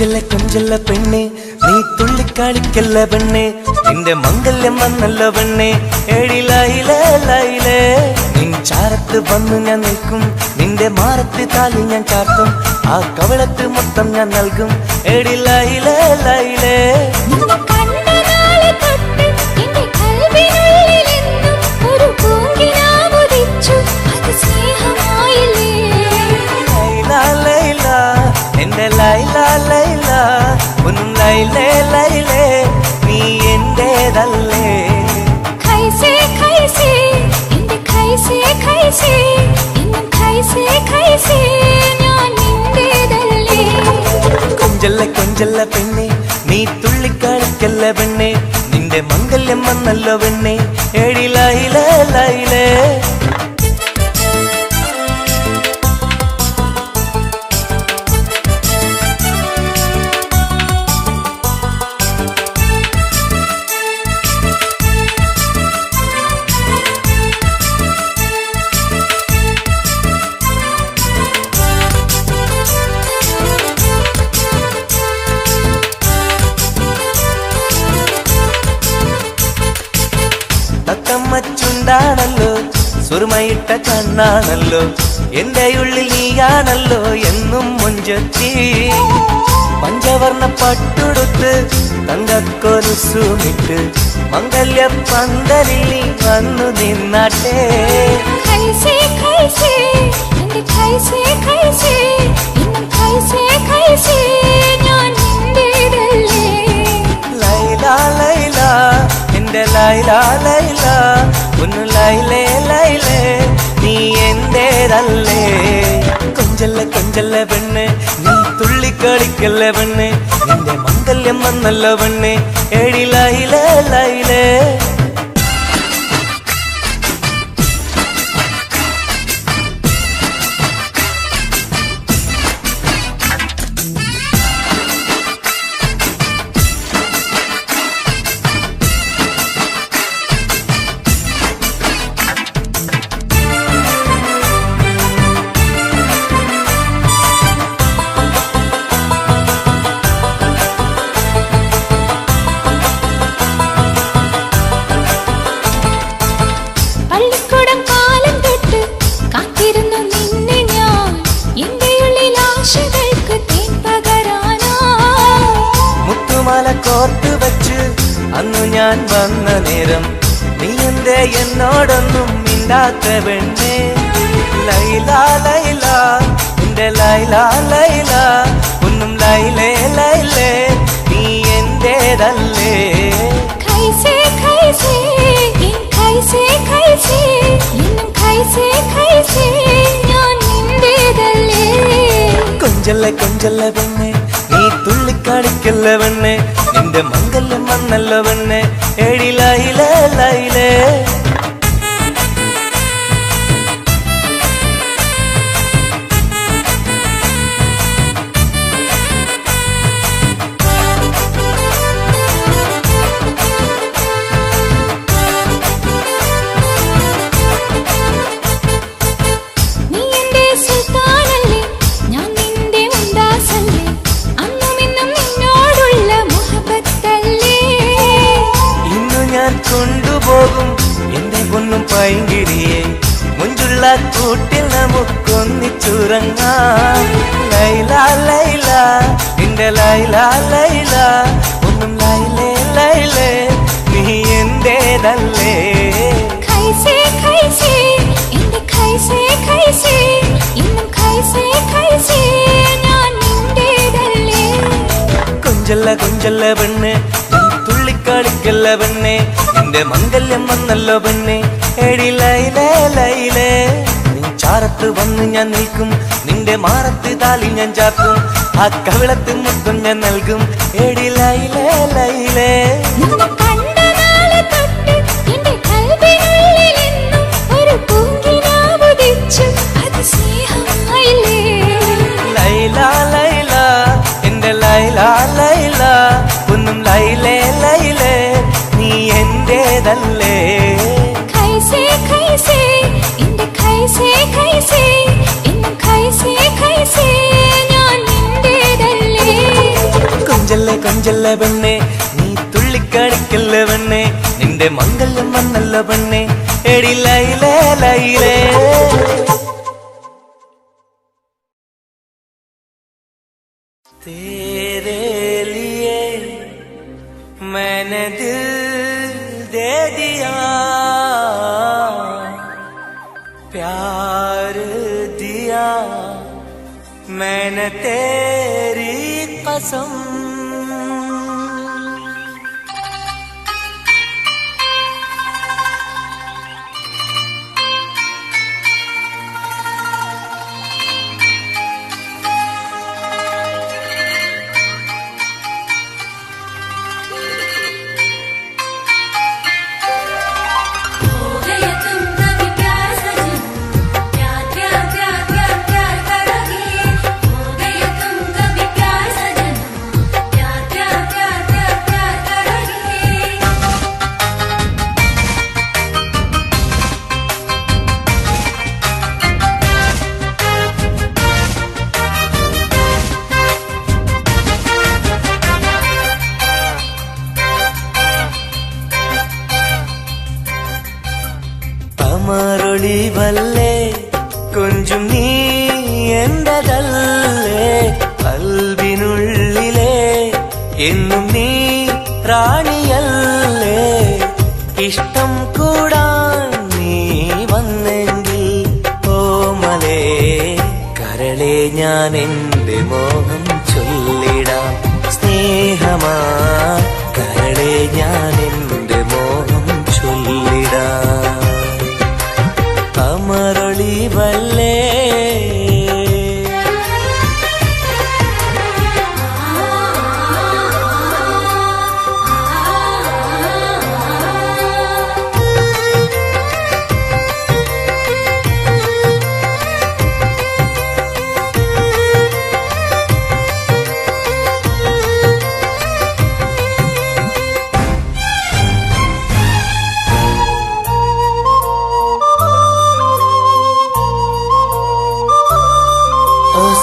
കൊഞ്ചല്ല പെണ്ണെ നീ തുള്ളിക്കാളിക്കല്ല പെണ്ണെ നിന്റെ മംഗല്യം വന്നല്ല പെണ്ണെ ഏഴിലായിലേ നിൻ ചാരത്ത് വന്നു ഞാൻ നിൽക്കും നിന്റെ മാറത്ത് താലി ഞാൻ ചാർത്തും ആ കവളത്ത് മൊത്തം ഞാൻ നൽകും ഏഴിലായിലേ എന്റെ ലൈലാ ലൈലാ ഒന്നും ലൈലേ ലൈലേ നീ എന്റേതല്ലേ ഖൈസേ ഖൈസേ എന്റെ ഖൈസേ ഖൈസേ എന്നും ഖൈസേ ഖൈസേ ഞാൻ നിന്റേതല്ലേ കൊഞ്ചല്ല പെണ്ണെ നീ തുള്ളിക്കളിക്കല്ല പെണ്ണെ നിന്റെ മംഗല്യം വന്നല്ലോ പെണ്ണെ ഏഴിലായിലേ ലൈലേ ചുണ്ടാണല്ലോ സുറുമയിട്ട കണ്ണാണല്ലോ എന്റെ ഉള്ളിൽ നീയാണല്ലോ എന്നും മുഞ്ചത്തി പഞ്ചവർണ്ണ പട്ടുടുത്ത് തങ്കക്കൊലുസുമിട്ട് മംഗല്യ പന്തലിൽ നീ വന്നു നിന്നാട്ടെ ഖൈസേ ഖൈസേ എന്റെ ഖൈസേ ഖൈസേ എന്നും ഖൈസേ ഖൈസേ ഞാൻ നിന്റേതല്ലേ ലൈലാ ലൈലാ എന്റെ ലൈലാ ലൈലാ ഒന്ന് ലൈലേ ലൈലേ നീ എന്റേതല്ലേ കൊഞ്ചല്ല പെണ്ണ് നീ തുള്ളിക്കളിക്കല്ല പെണ്ണ് നിന്റെ മംഗല്യം വന്നല്ലോ പെണ്ണ് ഏഴിലായിലേ ലൈലേ കോർത്ത് വെച്ച് അന്നു ഞാൻ വന്ന നേരം നീ എന്തേ എന്നോടൊന്നും മിണ്ടാത്ത പെണ്ണേ ലൈലാ ലൈലാ എന്റെ ലൈലാ ലൈലാ ഒന്നും ലൈലേ ലൈലേ നീ എന്റേതല്ലേ ഖൈസേ ഖൈസേ ഖൈസേ ഖൈസേ എന്നും ഖൈസേ ഖൈസേ ഞാൻ നിന്റേതല്ലേ കൊഞ്ചല്ല പെണ്ണെ നീ തുള്ളിക്കാടിക്കല്ല പെണ്ണെ നിന്റെ മംഗല്യം വന്നല്ലോ പെണ്ണെ ഏഴിലായിലേ ലൈലേ കൊണ്ടുപോകും എന്റെ പൊന്നും പൈങ്കിരിയെ മുഞ്ചുള്ള കൂട്ടിൽ നമുക്കൊന്നിച്ചുറങ്ങാം ലൈലാ ലൈലാ എന്റെ ലൈലാ ലൈലാ ഒന്നും ലൈലേ ലൈലേ നീ എന്റേതല്ലേ ഖൈസേ ഖൈസേ എന്റെ ഖൈസേ ഖൈസേ എന്നും ഖൈസേ ഖൈസേ ഞാൻ നിന്റേതല്ലേ കൊഞ്ചല്ല പെണ്ണ് തുള്ളിക്കാളിക്കല്ല പെണ്ണെ നിന്റെ മംഗല്യം വന്നല്ലോ പെണ്ണെ ഏഴിലായിലേ ലൈലേ നിൻ ചാരത്ത് വന്ന് ഞാൻ നിൽക്കും നിന്റെ മാറത്ത് താലി ഞാൻ ചാർത്തും ആ കവിളത്ത് മൊത്തം ഞാൻ നൽകും ഏഴിലായിലേ ലൈലേ ലൈലാ ലൈലാ എന്റെ ലൈലാ ലൈലാ ഒന്നും ലൈലേ ലൈലേ നീ എന്റേതല്ലേ ഖൈസേ ഖൈസേ എന്റെ ഖൈസേ ഖൈസേ എന്നും ഖൈസേ ഖൈസേ ഞാൻ നിന്റേതല്ലേ തുള്ളിച്ചല്ല പെണ്ണെ, നീ തുള്ളിക്കളിക്കല്ല പെണ്ണെ, നിന്റെ മംഗല്യം വന്നല്ല പെണ്ണെ, എടി ലൈലേ ലൈലേ. तेरे लिए मैंने दिल दे दिया, प्यार दिया मैंने तेरी कसम. അമരൊളിവല്ലേ കൊഞ്ചും നീ എന്റതല്ലേ, കൽവിനുള്ളിലെ എന്നും നീ റാണിയല്ലേ, ഇഷ്ടം കൂടാൻ നീ വന്നെങ്കിൽ ഓമലേ കരളെ ഞാൻ എന്റെ മോഹം ചൊല്ലിടാം, സ്നേഹമാ കരളെ ഞാൻ എന്റെ മോഹം ചൊല്ലിടാം. അമരൊളിവല്ലേ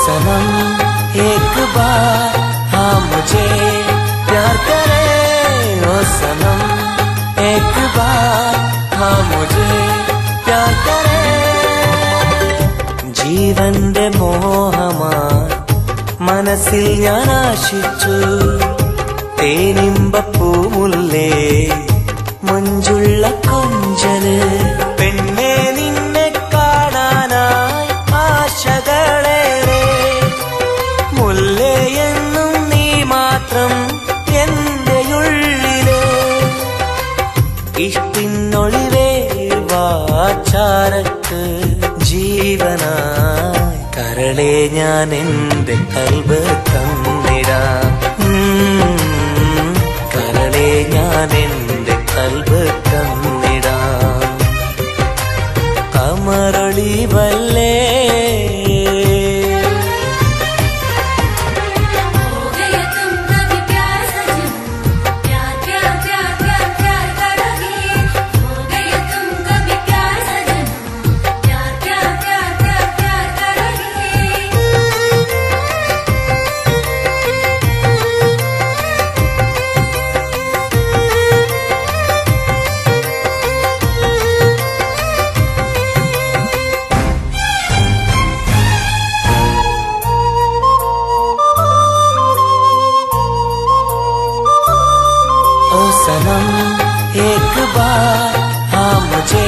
सनम एक बार हाँ मुझे प्यार करे, ओ सनम एक बार हाँ मुझे प्यार करे. ജീവന്റെ മോഹമായി മനസ്സിൽ ഞാൻ ആശിച്ചു, തേനിമ്പപ്പൂമുല്ലേ മഞ്ചുള്ള കൊഞ്ചല്, പെണ്ണെ നിന്നെ കാണാനായി ആശകളേറെ, മുല്ലയെന്നും നീ മാത്രം എന്റെ ഉള്ളിലെ, ഇഷ്ടിനൊളിവേ വാചാരക്ക് ജീവനായി കരളെ ഞാൻ എന്റെ കൽബ് തന്നിടാം, കരളെ ഞാൻ എന്റെ കൽബ് തന്നിടാം. അമരൊളിവല്ലേ सनम एक बार हाँ मुझे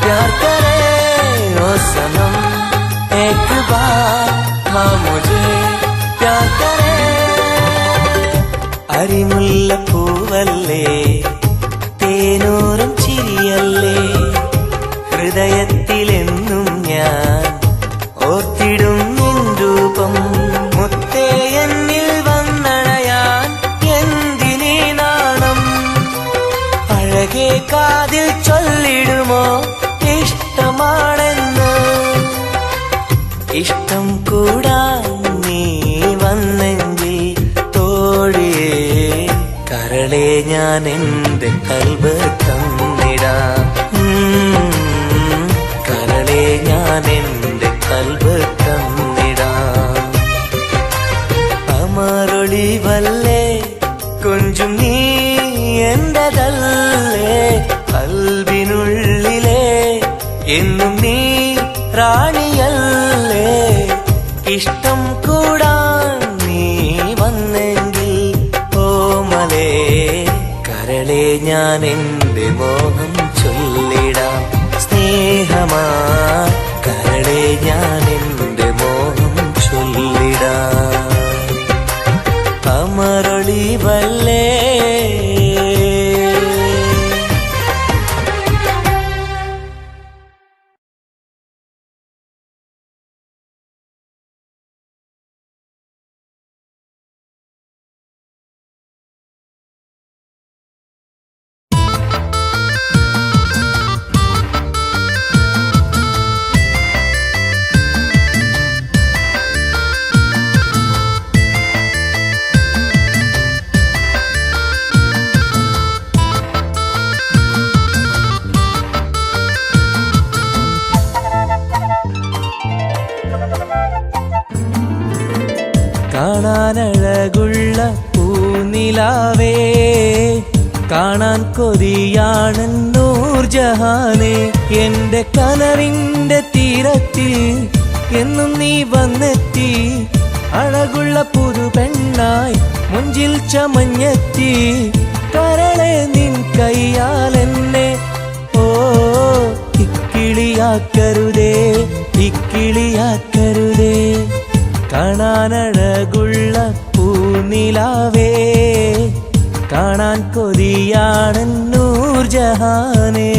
प्यार करे, ओ सनम एक बार हाँ मुझे प्यार करे. അരിമുല്ലപ്പൂവല്ലേ തേനൂറും ചിരിയല്ലേ, ഹൃദയത്തിലെന്നും ഞാൻ ഓർത്തിടും നിൻ രൂപം, മുത്തേ എന്നിൽ വന്നണയാൻ എന്തിനീ നാണം, അഴകേ കാതിൽ ചൊല്ലിടുമോ ഇഷ്ടമാണെന്ന്, ഇഷ്ടം കൂടാൻ നീ വന്നെങ്കിൽ തോഴിയേ കരളെ ഞാൻ എന്റെ കൽബ് തന്നിടാം, കരളെ ഞാൻ എന്റെ കൽബ് തന്നിടാം. അമരൊളിവല്ലേ കൂടാൻ നീ വന്നെങ്കിൽ ഓമലേ കരളെ ഞാൻ എൻ്റെ മോഹം ചൊല്ലിടാം സ്നേഹമാ കരളെ ഞാൻ എൻ്റെ മോഹം ചൊല്ലിടാം അമരൊളിവല്ലേ കാണാനഴകുള്ള പൂനിലാവേ കാണാൻ കൊതിയാണ് നൂർജഹാനെ എൻ്റെ കനവിൻ്റെ തീരത്തിൽ എന്നും നീ വന്നെത്തി അഴകുള്ള പുതു പെണ്ണായി മുഞ്ചിൽ ചമഞ്ഞെത്തി കരളെ നിൻ കയ്യാൽ എന്നെ ഓ ഇക്കിളിയാക്കരുതേ ഇക്കിളിയാക്കരുതേ കാണാനഴകുള്ള പൂനിലാവേ കാണാൻ കൊതിയാണ് നൂർജഹാനേ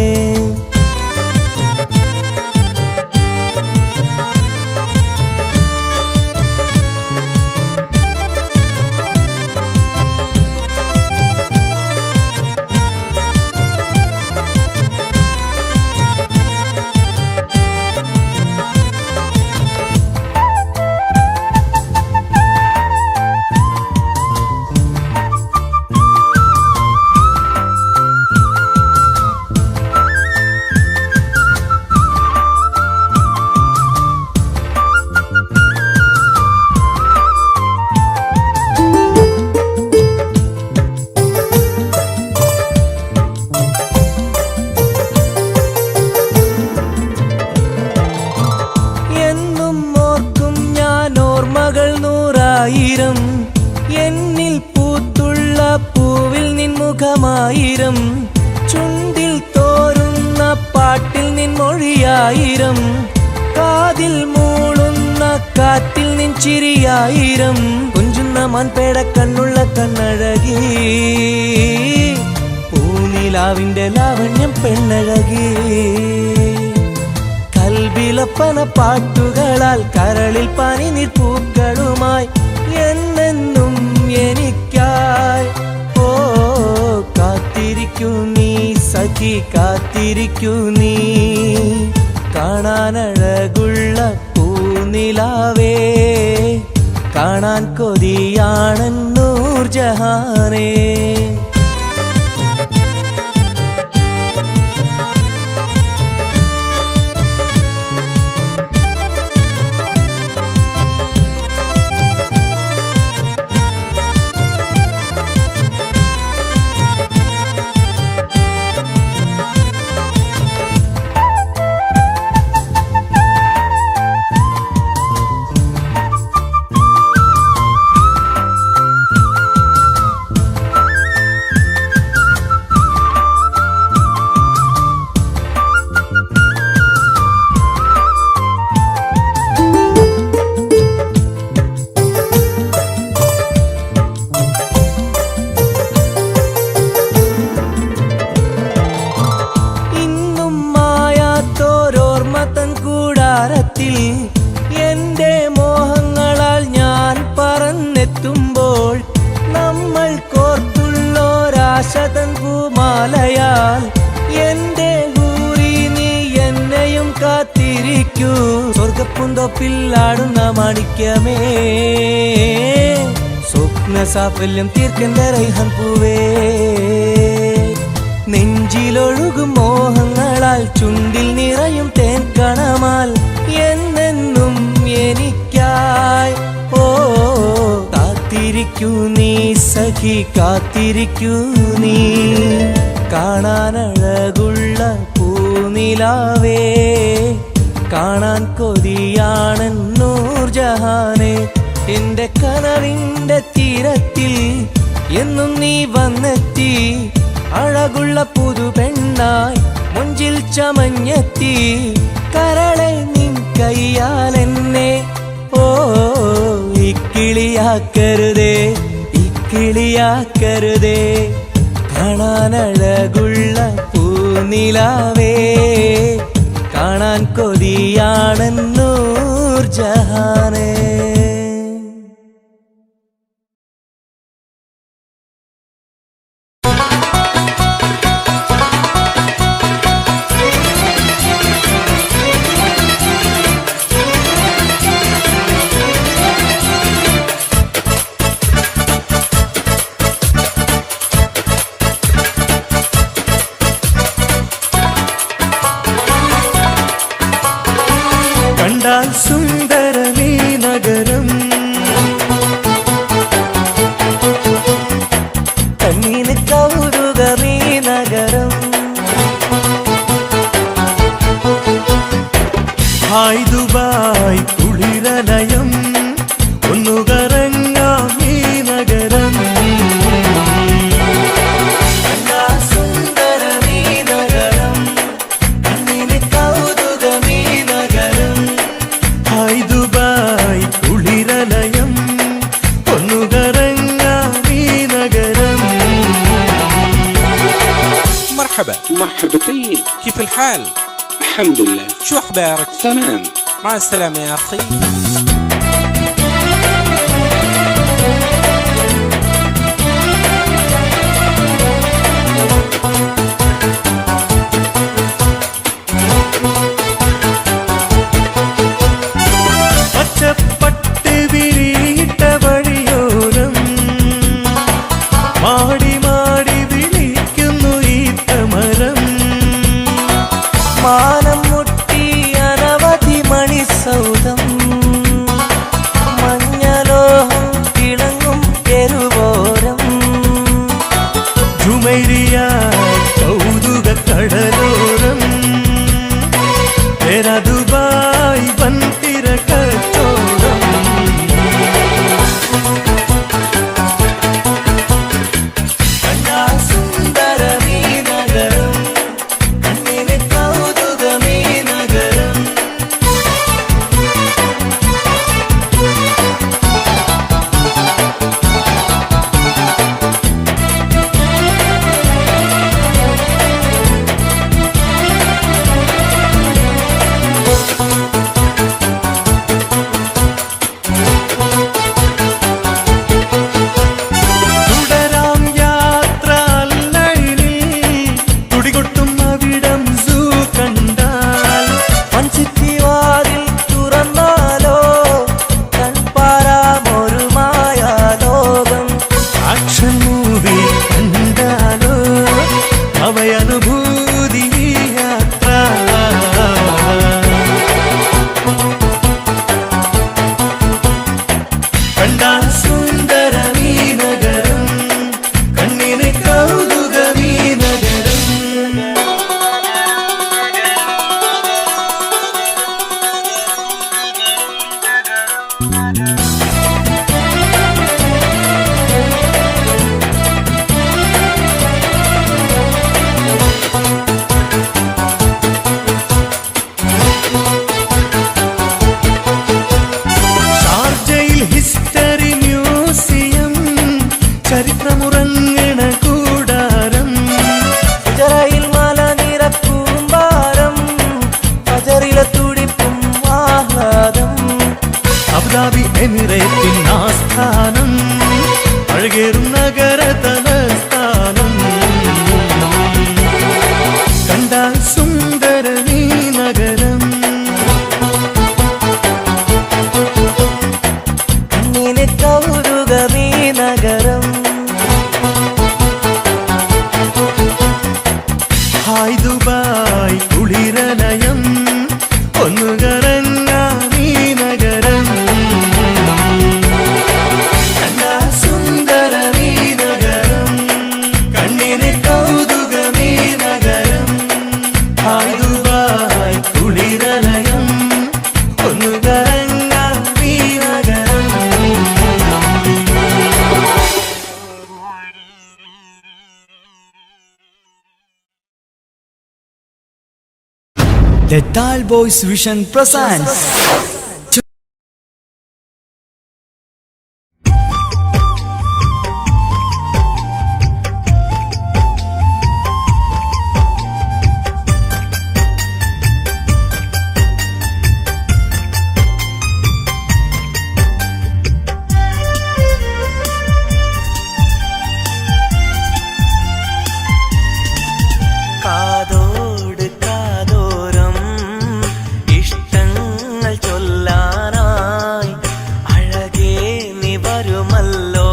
എന്നിൽ പൂത്തുള്ള പൂവിൽ നിൻ മുഖമായിരം ചുണ്ടിൽ തോരുന്ന പാട്ടിൽ നിൻ മൊഴിയായിരം കാതിൽ മൂളുന്ന കാറ്റിൽ നിൻ ചിരിയായിരം കുഞ്ചുന്ന മാൻപേട കണ്ണുള്ള കണ്ണഴകി പൂനിലാവിന്റെ ലാവണ്യം പെണ്ണഴകി കൽബിലപ്പന പാട്ടുകളാൽ കരളിൽ പനിനീർ പൂക്കളുമായി എന്നെന്നും എനിക്കായി ഓ കാത്തിരിക്കൂ നീ സഖി കാത്തിരിക്കൂ നീ കാണാനഴകുള്ള പൂനിലാവേ കാണാൻ കൊതിയാണ് നൂർജഹാനേ എന്റെ മോഹങ്ങളാൽ ഞാൻ പറന്നെത്തുമ്പോൾ നമ്മൾ കോർത്തുള്ളൊരാശതൻ പൂമാലയാൽ എന്റെ ഊരി നീ എന്നെയും കാത്തിരിക്കൂ സ്വർഗപ്പുന്തോപ്പില്ലാടുന്ന മാണിക്യമേ സ്വപ്ന സാഫല്യം തീർക്കെന്റെ റൈഹൻ പൂവേ നെഞ്ചിലൊഴുകും മോഹങ്ങളാൽ ചുണ്ടിൽ നിറയും തേൻ കണമാൽ എന്നെന്നും എനിക്കായി ഓ കാത്തിരിക്കൂ നീ സഖി കാത്തിരിക്കൂ നീ കാണാനഴകുള്ള പൂനിലാവേ കാണാൻ കൊതിയാണ് നൂർജഹാനെ. എന്റെ കനവിന്റെ തീരത്തിൽ എന്നും നീ വന്നെത്തി, അഴകുള്ള പുതു പെണ്ണായി മുഞ്ചിൽ ചമഞ്ഞെത്തി. കരളെ നിൻ കയ്യാലെന്നെ ഓ ഇക്കിളിയാക്കരുതേ, ഇക്കിളിയാക്കരുതേ. കാണാനഴകുള്ള പൂനിലാവേ, കാണാൻ കൊതിയാണ് നൂർജഹാനെ. കണ്ടാൽ സുന്ദരമീ നഗരം, കണ്ണിന് കൗതുകമീ നഗരം. ഹായ് ദുബായ് കുളിരലയം, ഒന്നു കറങ്ങാം ഈ നഗരം. കണ്ടാൽ സുന്ദരമീ നഗരം, കണ്ണിന് കൗതുകമീ നഗരം. ഹായ് ദുബായ് കുളിരലയം, ഒന്നു കറങ്ങാം ഈ നഗരം. مرحبا. مرحبتين. كيف الحال؟ الحمد لله. شو أخبارك؟ تمام. مع السلامة يا أخي. പച്ചപ്പട്ട് വിരിയിട്ട വഴിയോരം മാടി മാടി വിളിക്കുന്നു ഈ തമരം. മാനം മുട്ടി അനവധി മണിസൗധം, മഞ്ഞലോഹം തിളങ്ങും തെരുവോരം. ജുമൈരിയ കൗതുക കടലോരം, ദുബായ് വൻതിര കച്ചോടം. കണ്ടാൽ സുന്ദരമീ നഗരം, കണ്ണിന് കൗതുകമീ നഗരം. തുടരാം യാത്ര അല്ലഴിൽ, തുടികൊട്ടും അവിടം സൂ കണ്ടാൽ. മൺചിത്തിവാതിൽ തുറന്നാലോ കൺപാരാമൊരു മായാലോകം. ആക്ഷൻ മൂവി കണ്ടാലോ അവയനുഭൂതി യാത്ര. കണ്ടാൽ സുന്ദരമീ നഗരം, കണ്ണിന് കൗതുകമീ നഗരം. ഷാർജയിൽ ഹിസ്റ്ററി മ്യൂസിയം, ചരിത്രമുറങ്ങണ കൂടാരം. ഫജറയിൽ മലനിര കൂമ്പാരം, ഫജറിലെ തുടിപ്പും ആഹ്ലാദം. അബുദാബി എമിറേറ്റിൻ ആസ്ഥാനം, അഴകേറും നഗര തലസ്ഥാനം. കണ്ടാൽ സുന്ദരമീ നഗരം, കണ്ണിന് കൗതുകമീ നഗരം. ഹായ് ദുബായ് കുളിരലയം, ഒന്നു കറങ്ങാം ഈ നഗരം. കണ്ടാൽ സുന്ദരമീ നഗരം. The Tall Boys Vision presents കാതോട് കാതോരം ഇഷ്ടങ്ങൾ ചൊല്ലാനായി അഴകേ നീ വരുമല്ലോ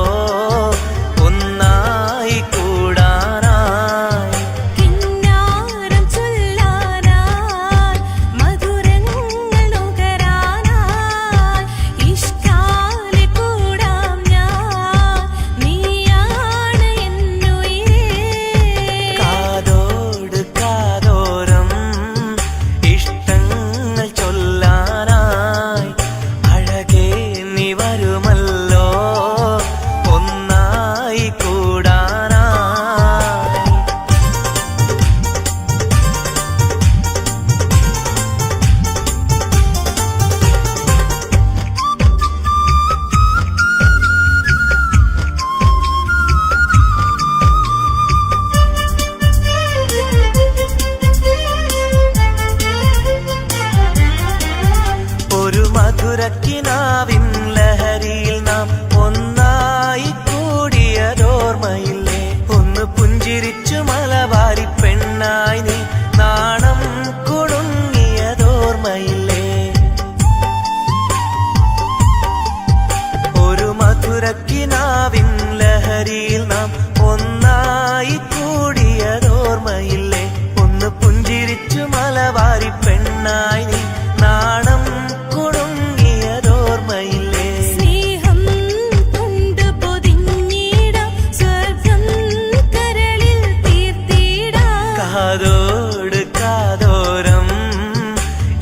ഒന്നായി കൂടാനായി കിന്നാരം ചൊല്ലാനായി മധുരങ്ങൾ നുകരാനായി ഇഷ്കാലെ കൂടാം ഞാൻ നീയാണ് എന്നുയിരേ കാതോട് കാതോരം ഇഷ്ടങ്ങൾ ചൊല്ലാനായി അഴകേ നീ വരുമല്ലോ ഒന്നായി കൂടാനായി ഒരു മധുരക്കിനാവിൻ ലഹരിയിൽ നാം ഒന്നായി കൂടിയതോർമ്മയില്ലേ ഒന്ന് പുഞ്ചിരിച്ചു മലബാരി പെണ്ണായി നീ നാണം കുടുങ്ങിയതോർമ്മയില്ലേ ഒരു മധുരക്കിനാവിൻ ലഹരിയിൽ നാം ഒന്നായി കൂടിയതോർമ്മയില്ലേ ഒന്ന് പുഞ്ചിരിച്ചു മലബാരി പെണ്ണായി നീ നാണം കുടുങ്ങിയതോർമ്മയില്ലേ സ്നേഹം കൊണ്ട് പൊതിഞ്ഞിടാം സ്വർഗം കരളിൽ തീർത്തിടാം കാതോട് കാതോരം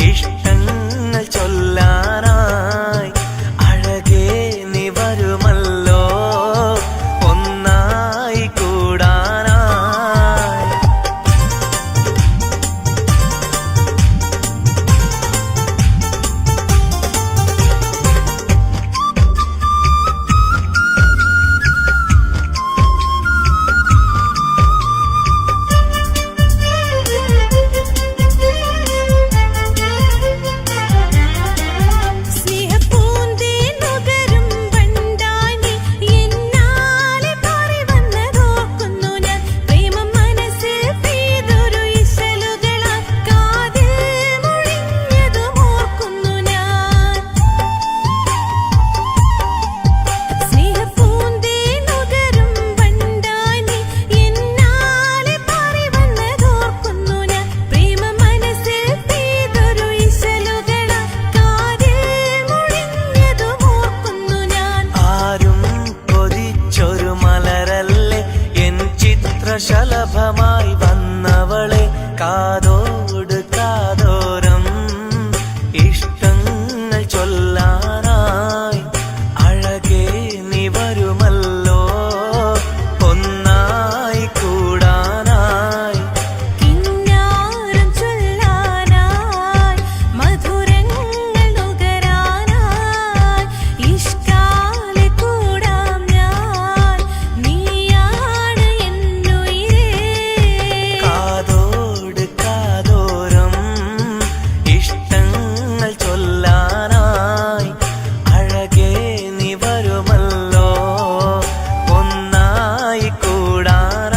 ഇഷ്ടങ്ങൾ ചൊല്ലാനായി അഴകേ നീ വരുമല്ലോ ഒന്നായി കൂടാനായി സ്നേഹപ്പൂന്തേൻ നുകരും വണ്ടായി നീ എന്നാലെ പാറി വന്നതോർക്കുന്നു ഞാൻ പ്രേമം മനസ്സിൽ പെയ്തൊരു ഇശലുകളാൽ കാതിൽ മുഴിഞ്ഞതും ഓർക്കുന്നു ഞാൻ സ്നേഹപ്പൂന്തേൻ നുകരും വണ്ടായി നീ എന്നാലെ പാറി വന്നതോർക്കുന്നു ഞാൻ പ്രേമം മനസ്സിൽ പെയ്തൊരു ഇശലുകളാൽ കാതിൽ മുഴിഞ്ഞതും ഓർക്കുന്നു ഞാൻ ആരും കൊതിച്ചൊരു മലരല്ലേ എൻ ചിത്രശലഭമായി വന്നവളെ കാതോട് കാതോരം ഇഷ്ടങ്ങൾ ചൊല്ലാനായി അഴകേ നീ വരുമല്ലോ ഒന്നായി കൂടാനായി കിന്നാരം ചൊല്ലാനായി മധുരങ്ങൾ നുകരാനായി ഇഷ്കാലെ കൂടാം ഞാൻ നീയാണ് എന്നുയിരേ കാതോട് കാതോരം ഇഷ്ടങ്ങൾ ചൊല്ലാനായി അഴകേ നീ വരുമല്ലോ ഒന്നായി കൂടാനായി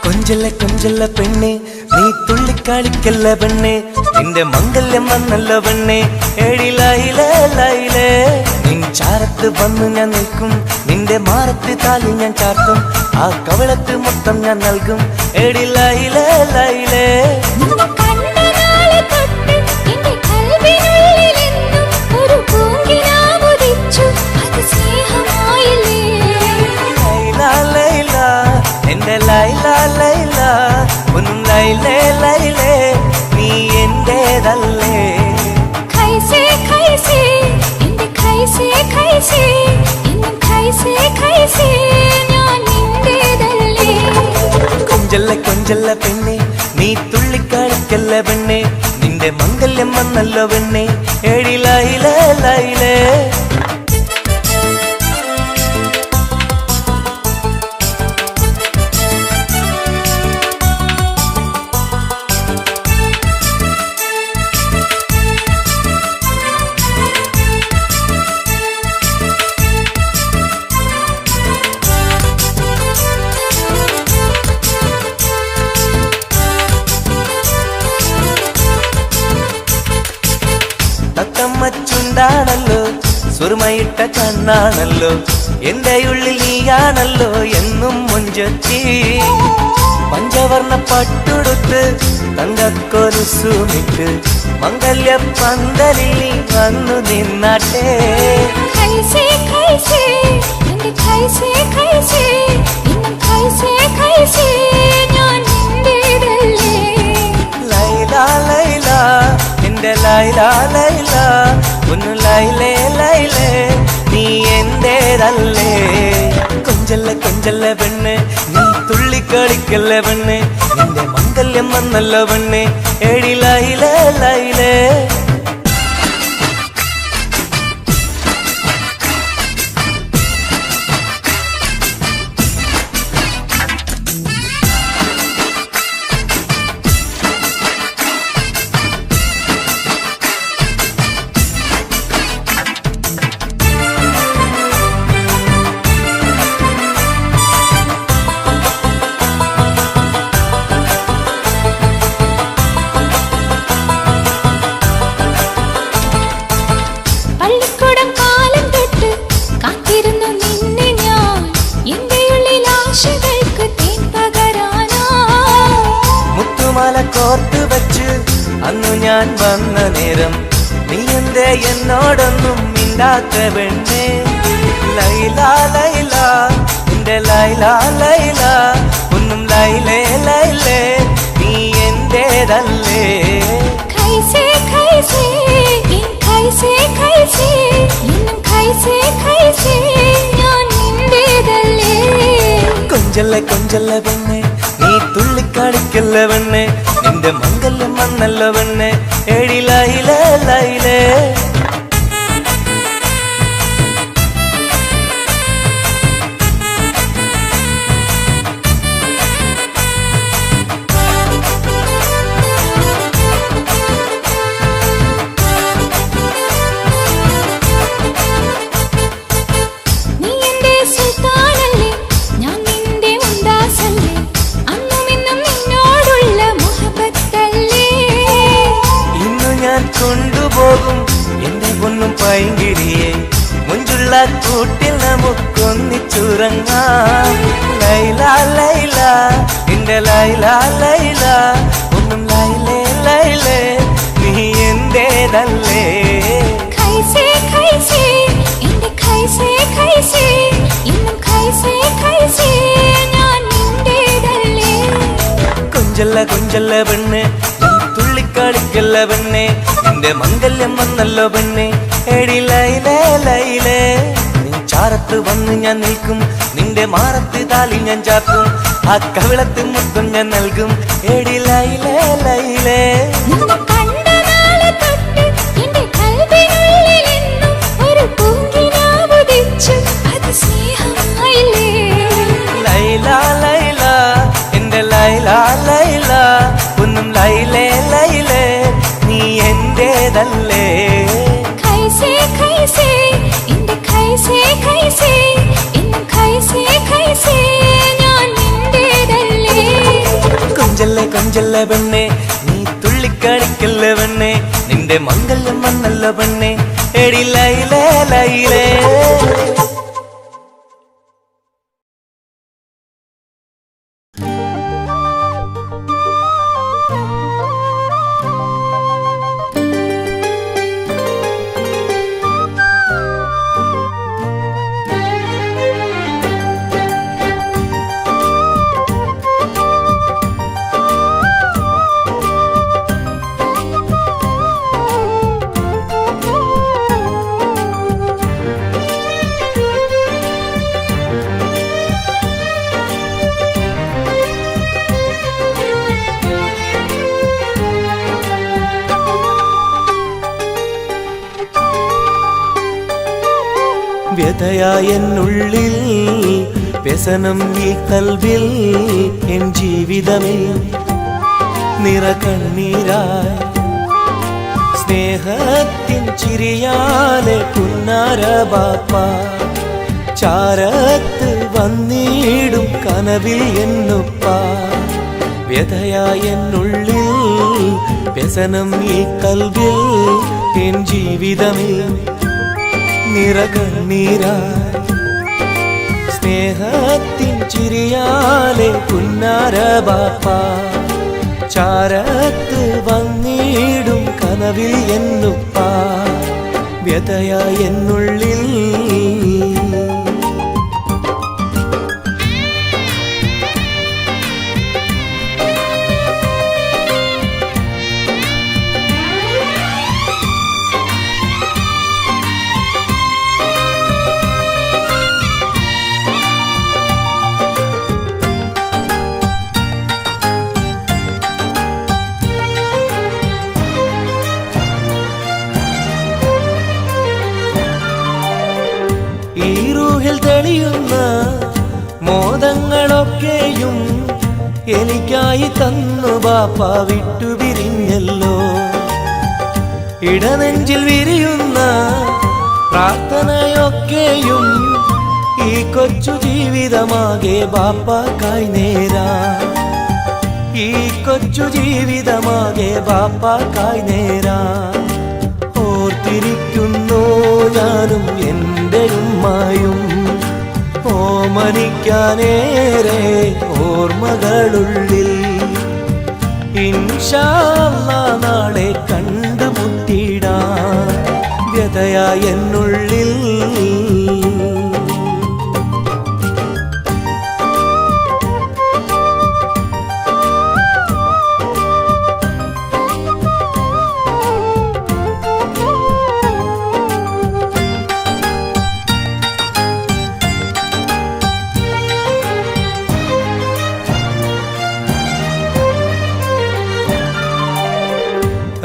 கொஞ்சல கொஞ்சல பெண்ணே നീ തുള്ളിക്കളിക്കല്ല പെണ്ണെ നിന്റെ മംഗല്യം വന്നല്ല പെണ്ണെ എടി ലൈലേ ലൈലേ നിൻ ചാരത്ത് വന്നു ഞാൻ നിൽക്കും നിന്റെ മാറത്ത് താലി ഞാൻ ചാർത്തും ആ കവളത്ത് മൊത്തം ഞാൻ നൽകും എടി ലൈലേ ലൈലേ എന്റെ ലൈല ലൈല ഒന്നും ലൈലേ ലൈലേ നീ എന്റേതല്ലേ ഖൈസേ ഖൈസേ എന്റെ ഖൈസേ ഖൈസേ എന്നും ഖൈസേ ഖൈസേ ഞാൻ നിന്റേതല്ലേ കൊഞ്ചല്ല കൊഞ്ചല്ല പെണ്ണെ നീ തുള്ളിക്കളിക്കല്ല പെണ്ണെ നിന്റെ മംഗല്യം വന്നല്ലോ പെണ്ണെ എടി ലൈലേ ലൈലേ തത്തമ്മച്ചുണ്ടാണല്ലോ സുറുമയിട്ട കണ്ണാണല്ലോ എന്റെ ഉള്ളിൽ നീയാണല്ലോ എന്നും മുഞ്ചത്തി പഞ്ചവർണ്ണ പട്ടുടുത്ത് തങ്കക്കൊലുസുമിട്ട് മംഗല്യ പന്തലിൽ നീ വന്നു നിന്നാട്ടെ ഖൈസേ ഖൈസേ എന്റെ ഖൈസേ ഖൈസേ എന്നും ഖൈസേ ഖൈസേ ഞാൻ നിന്റേതല്ലേ ലൈല ലൈല എന്റെ ലൈല ലൈല ഒന്ന് ലൈലേ ലൈലേ നീ എന്റേതല്ലേ കൊഞ്ചല്ല കൊഞ്ചല്ല പെണ്ണ് നീ തുള്ളിക്കളിക്കല്ല പെണ്ണ് നിന്റെ മംഗല്യം വന്നല്ലോ പെണ്ണ് എടി ലൈലേ ലൈലേ പള്ളിക്കൂടം കാലം തൊട്ട് കാത്തിരുന്നു നിന്നെ ഞാൻ എന്റെ ഉള്ളിൽ ആശകൾക്ക് തേൻ പകരാനാ മുത്തുമാല കോർത്ത് വച്ച് അന്നു ഞാൻ വന്ന നേരം നീ എന്തേ എന്നോടൊന്നും മിണ്ടാത്ത പെണ്ണേ ലൈല ലൈല എന്റെ ലൈല ലൈല ഒന്നും ലൈലേ ലൈലേ നീ എന്റേതല്ലേ ഖൈസേ ഖൈസേ എൻ ഖൈസേ ഖൈസേ എന്നും ഖൈസേ ഖൈസേ ഞാൻ നിന്റേതല്ലേ കൊഞ്ചല്ല കൊഞ്ചല്ല പെണ്ണെ നീ തുള്ളിക്കളിക്കല്ല പെണ്ണെ നിന്റെ മംഗല്യം വന്നല്ലോ പെണ്ണെ എടി ലൈലേ ലൈലേ നീ എന്റെ സുൽത്താനല്ലേ ഞാൻ നിന്റെ മുംതാസല്ലേ അന്നും ഇന്നും നിന്നോടുള്ള മുഹബത്തല്ലേ ഇന്നു ഞാൻ കൊണ്ടുപോകും എന്റെ പൊന്നും പൈങ്കിരിയെ മുഞ്ചുള്ള കൂട്ടിൽ നമുക്കൊന്നിച്ചുറങ്ങാം ലൈല ലൈല എന്റെ ലൈല ലൈല ഒന്നും ലൈലേ ലൈലേ നീ എന്റേതല്ലേ ഖൈസേ ഖൈസേ എന്റെ ഖൈസേ ഖൈസേ എന്നും ഖൈസേ ഖൈസേ ഞാൻ നിന്റേതല്ലേ കൊഞ്ചല്ല കൊഞ്ചല്ല പെണ്ണ് നീ തുള്ളിക്കളിക്കല്ല പെണ്ണെ നിന്റെ മംഗല്യം വന്നല്ലോ പെണ്ണെ എടി ലൈലേ ലൈലേ നീ ചാരത്ത് വന്ന് ഞാൻ നിൽക്കും നിന്റെ മാറത്ത് താലി ഞാൻ ചാർത്തും ആ കവിളത്ത് മുത്തം ഞാൻ നൽകും എടി ലൈലേ ലൈലേ നിന്നെ കണ്ട നാളെ തൊട്ട് എന്റെ കൽബിനുള്ളിൽ എന്നും ഒരു പൂങ്കിനാവുദിച്ചു അത് സ്നേഹമായില്ലേ ലൈല ലൈല എന്റെ ലൈല ലൈല ഒന്നും ലൈലേ ലൈലേ നീ എന്റേതല്ലേ ഖൈസേ ഖൈസേ എന്റെ ഖൈസേ ഖൈസേ എന്നും ഖൈസേ ഖൈസേ ഞാൻ നിന്റേതല്ലേ കൊഞ്ചല്ലേ കൊഞ്ച കൊഞ്ചല്ല പെണ്ണെ നീ തുള്ളിക്കളിക്കല്ല പെണ്ണെ നിന്റെ മംഗല്യം വന്നല്ല പെണ്ണെ എടി ലൈലേ ലൈലേ വ്യഥയായെന്നുള്ളിൽ വ്യസനം ഈ കൽവിൽ എൻ ജീവിതമേ നിറകണ്ണീരായി സ്നേഹത്തിൻ ചിരിയാലെ പുന്നാര ബാപ്പ ചാരത്ത് വന്നിടും കനവിൽ എന്നുപ്പ വ്യഥയായെന്നുള്ളിൽ വ്യസനം ഈ കൽവിൽ എൻ ജീവിതമേ നിറകണ്ണീരായി സ്നേഹത്തിൻ ചിരിയാലെ പുന്നാര ബാപ്പ ചാരത്ത് വന്നിടും കനവിൽ എന്നുപ്പ വ്യഥയായെന്നുള്ളിൽ ഈ റൂഹിൽ തെളിയുന്ന മോദങ്ങളൊക്കെയും എനിക്കായി തന്നു ബാപ്പ വിട്ടുപിരിഞ്ഞല്ലോ ഇടനെഞ്ചിൽ വിരിയുന്ന പ്രാർത്ഥനയൊക്കെയും ഈ കൊച്ചു ജീവിതമാകെ ബാപ്പാക്കായി നേരാ ഈ കൊച്ചു ജീവിതമാകെ ബാപ്പാക്കായി നേരാ ഓർത്തിരിക്കുന്നു ഞാനും എൻ്റെ ഉമ്മായും ഓമനിക്കാനേറെ ഓർമ്മകളുള്ളിൽ ഇൻഷാ അല്ലാഹ് നാളെ കണ്ടുമുട്ടിടാൻ വ്യഥയായെന്നുള്ളിൽ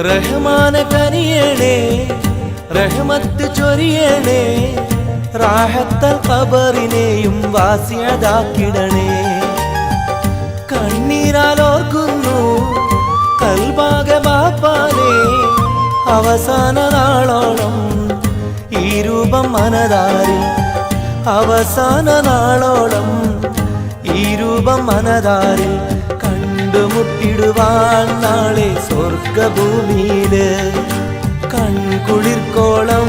റഹ്മാന കനിയണേ റഹ്മത്ത് ചൊരിയണേ റാഹത്തൽ ഖബറിനെയും വാസിയതാക്കിടണേ കണ്ണീരാലോർക്കുന്നു കൽബാകെ ബാപ്പാനെ അവസാന നാളോളം ഈ രൂപം മനതാരിൽ അവസാന നാളോളം ഈ രൂപം മനതാരിൽ കണ്ടുമുട്ടിടുവാൻ നാളെ സ്വർഗഭൂമിയില് കൺകുളിർക്കോളം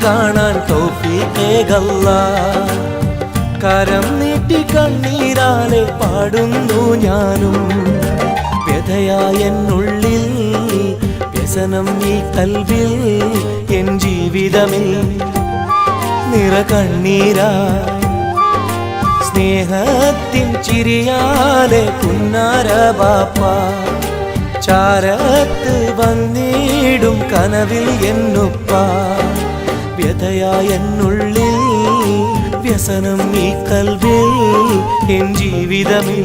കാണാൻ തൗഫീഖേകല്ലാഹ് കരം നീട്ടി കണ്ണീരാലെ പാടുന്നു ഞാനും വ്യഥയായെന്നുള്ളിൽ വ്യസനം ഈ കൽവിൽ എൻ ജീവിതമേ നിറകണ്ണീരായി സ്നേഹത്തിൻ ചിരിയാലെ പുന്നാര ബാപ്പ ചാരത്ത് വന്നിടും കനവിൽ എന്നുപ്പ വ്യഥയായെന്നുള്ളിൽ വ്യസനം ഈ കൽവിൽ എൻ ജീവിതമേ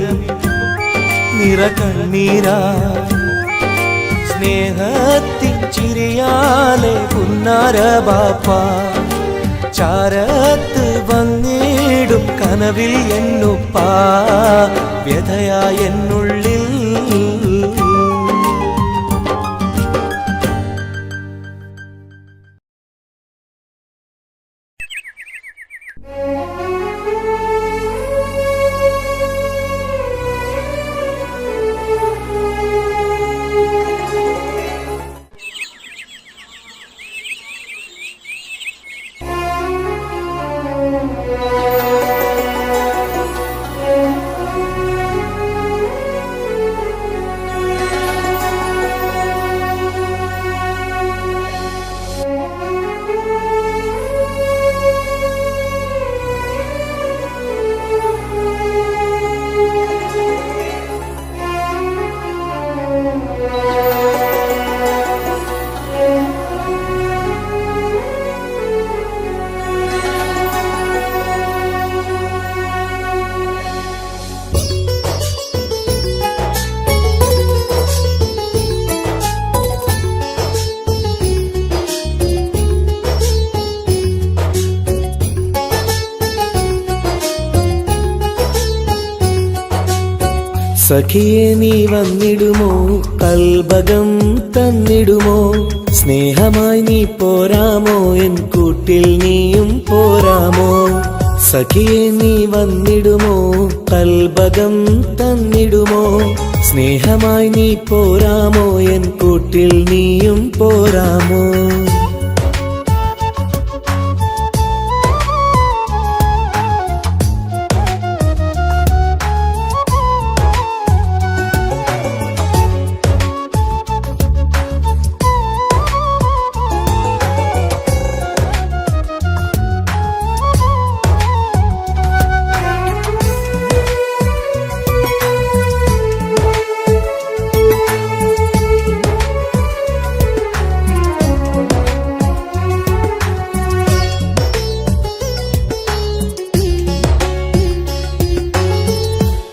നിറകണ്ണീരായി സ്നേഹത്തിൻ ചിരിയാലെ പുന്നാര ബാപ്പ ചാരത്ത് വന്നിടും കനവിൽ എന്നുപ്പ വ്യഥയായെന്നുള്ളിൽ സഖിയെ നീ വന്നിടുമോ കൽബകം തന്നിടുമോ സ്നേഹമായി നീ പോരാമോ എൻ കൂട്ടിൽ നീയും പോരാമോ സഖിയെ നീ വന്നിടുമോ കൽബകം തന്നിടുമോ സ്നേഹമായി നീ പോരാമോ എൻ കൂട്ടിൽ നീയും പോരാമോ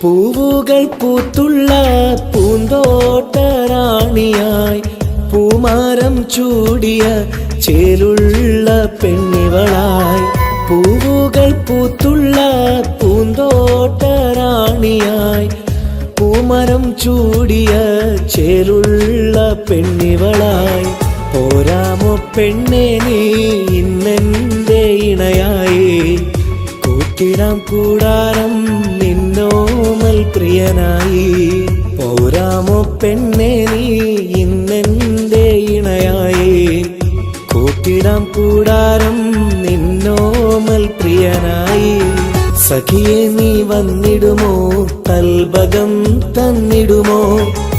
പൂവുകൾ പൂത്തുള്ള പൂന്തോട്ടറാണിയായി പൂമാരം ചൂടിയ ചേലുള്ള പെണ്ണിവളായി പൂവുകൾ പൂത്തുള്ള പൂന്തോട്ടറാണിയായി പൂമരം ചൂടിയ ചേലുള്ള പെണ്ണിവളായി പോരാമോ പെണ്ണെ നീ ഇന്നെന്റെ ഇണയായി കൂട്ടിടാം കൂടാരം നിന്നോമൽ പ്രിയനായി പോരാമോ പെണ്ണെ നീ ഇന്നെന്റെ ഇണയായി കൂട്ടിടാം കൂടാരം നിന്നോമൽ പ്രിയനായി സഖിയെ നീ വന്നിടുമോ കൽബകം തന്നിടുമോ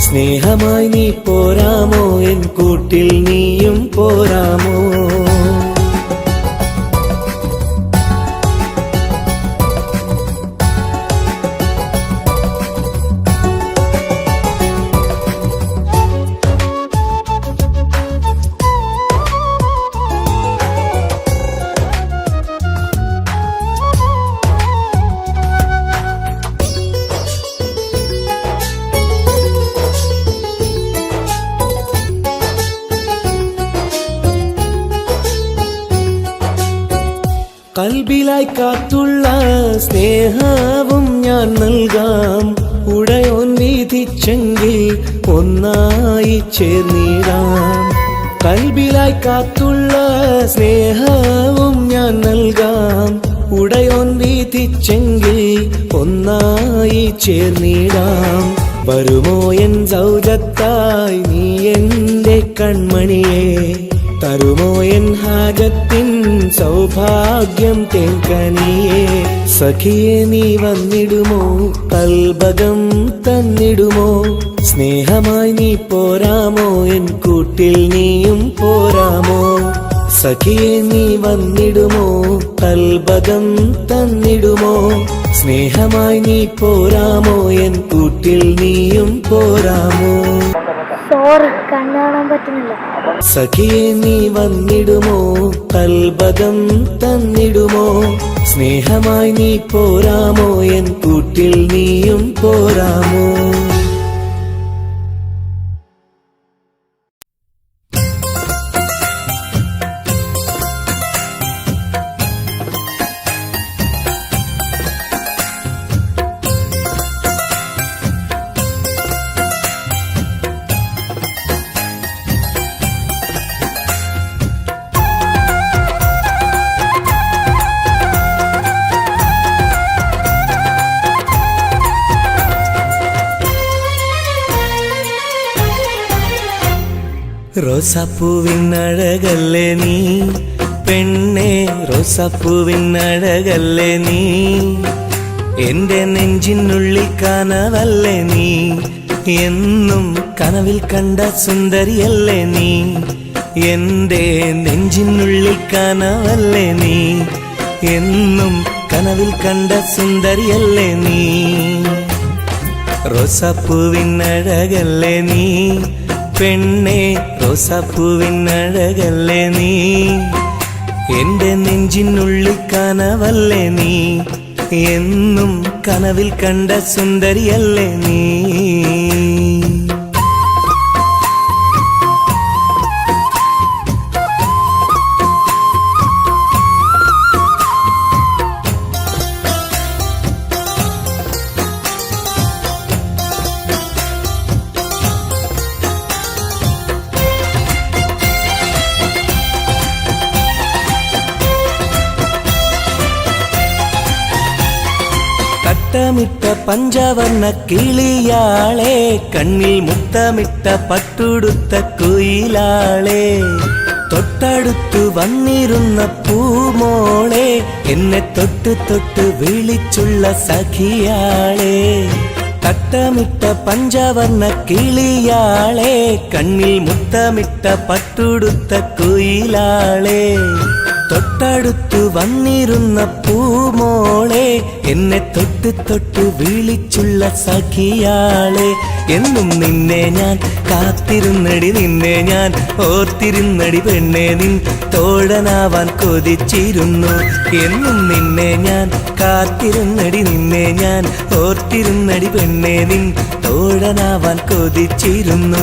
സ്നേഹമായി നീ പോരാമോ എൻ കൂട്ടിൽ നീയും പോരാമോ കൽബിലായി കാത്തുള്ള സ്നേഹവും ഞാൻ നൽകാം ഉടയോൻ വിധിച്ചെങ്കിൽ ഒന്നായി ചേർന്നിടാം കൽബിലായി കാത്തുള്ള സ്നേഹവും ഞാൻ നൽകാം ഉടയോൻ വിധിച്ചെങ്കിൽ ഒന്നായി ചേർന്നിടാം വരുമോ എൻ സൗജത്തായി നീ എന്റെ കൺമണിയെ തരുമോ എൻ ഹാജത്തിൻ സൗഭാഗ്യം തേങ്കനിയേ സഖിയെ നീ വന്നിടുമോ കൽബകം തന്നിടുമോ സ്നേഹമായി നീ പോരാമോ എൻ കൂട്ടിൽ നീയും പോരാമോ സഖിയെ നീ വന്നിടുമോ കൽബകം തന്നിടുമോ സ്നേഹമായി നീ പോരാമോ എൻ കൂട്ടിൽ നീയും പോരാമോ സോറി കണ്ണു കാണാൻ പറ്റുന്നില്ല സഖിയെ നീ വന്നിടുമോ കൽബകം തന്നിടുമോ സ്നേഹമായി നീ പോരാമോ എൻ കൂട്ടിൽ നീയും പോരാമോ റോസാപ്പൂവിനഴകല്ലേ നീ പെണ്ണെ റോസാപ്പൂവിനഴകല്ലേ നീ എന്റെ നെഞ്ചിനുള്ളിൽ കനവല്ലേ നീ എന്നും കനവിൽ കണ്ട സുന്ദരിയല്ലേ നീ എന്റെ നെഞ്ചിനുള്ളിൽ കനവല്ലേ നീ എന്നും കനവിൽ കണ്ട സുന്ദരിയല്ലേ നീ റോസാപ്പൂവിനഴകല്ലേ നീ പെണ്ണെ റോസാപ്പൂവിനഴകല്ലേ നീ എന്റെ നെഞ്ചിനുള്ളിൽ കനവല്ലേ നീ എന്നും കനവിൽ കണ്ട സുന്ദരിയല്ലേ നീ തട്ടമിട്ട പഞ്ചവർണ്ണ കിളിയാളെ, കണ്ണിൽ മുത്തമിട്ട പട്ടുടുത്ത കുയിലാളെ, തൊട്ടടുത്തു വന്നിരുന്ന പൂമോളെ, എന്നെ തൊട്ട് തൊട്ട് വിളിച്ചുള്ള സഖിയാളെ. തട്ടമിട്ട പഞ്ചവർണ്ണ കിളിയാളെ, കണ്ണിൽ മുത്തമിട്ട പട്ടുടുത്ത കുയിലാളെ, തൊട്ടടുത്തു വന്നിരുന്ന പൂമോളെ, എന്നെ തൊട്ട് തൊട്ട് വിളിച്ചുള്ള സഖിയാളെ. എന്നും നിന്നെ ഞാൻ കാത്തിരുന്നടി, നിന്നെ ഞാൻ ഓർത്തിരുന്നടി പെണ്ണെ, നിൻ തോഴനാവാൻ കൊതിച്ചിരുന്നു. എന്നും നിന്നെ ഞാൻ കാത്തിരുന്നടി, നിന്നെ ഞാൻ ഓർത്തിരുന്നടി പെണ്ണെ, നിൻ തോഴനാവാൻ കൊതിച്ചിരുന്നു.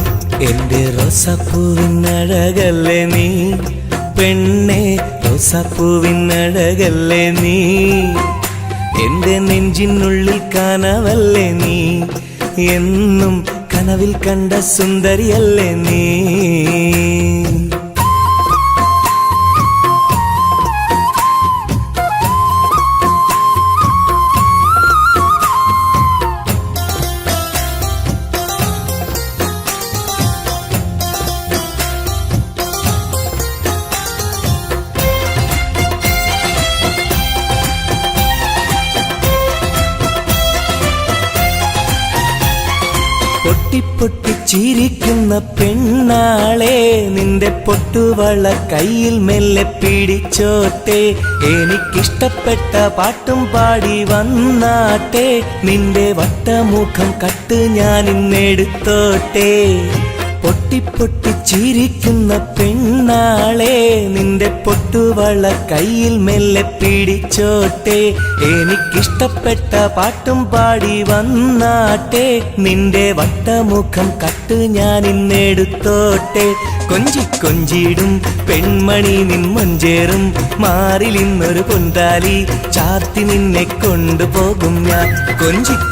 എന്റെ റോസാപ്പൂവിനഴകല്ലേ നീ പെണ്ണെ, റോസാപ്പൂവിനഴകല്ലേ നീ, എന്റെ നെഞ്ചിനുള്ളിൽ കനവല്ലേ നീ, എന്നും കനവിൽ കണ്ട സുന്ദരിയല്ലേ നീ. പൊട്ടി ചിരിക്കുന്ന പെണ്ണാളെ, നിന്റെ പൊട്ടുവള കയ്യിൽ മെല്ലെ പിടിച്ചോട്ടെ, എനിക്കിഷ്ടപ്പെട്ട പാട്ടും പാടി വന്നാട്ടെ, നിന്റെ വട്ടമുഖം കട്ട് ഞാൻ ഇന്നെടുത്തോട്ടെ. പൊട്ടി ചിരിക്കുന്ന പെണ്ണാളെ, നിന്റെ പൊട്ടുവള കയ്യിൽ മെല്ലെ പിടിച്ചോട്ടെ, എനിക്കിഷ്ടപ്പെട്ട പാട്ടും പാടി വന്നാട്ടെ, നിന്റെ വട്ടമുഖം കട്ട് ഞാൻ ഇന്നെടുത്തോട്ടെ. കൊഞ്ചിടും പെൺമണി നിൻ മൊഞ്ചേറും മാറിലിന്നൊരു പൊന്താലി ചാർത്തി നിന്നെ കൊണ്ടുപോകും ഞാൻ.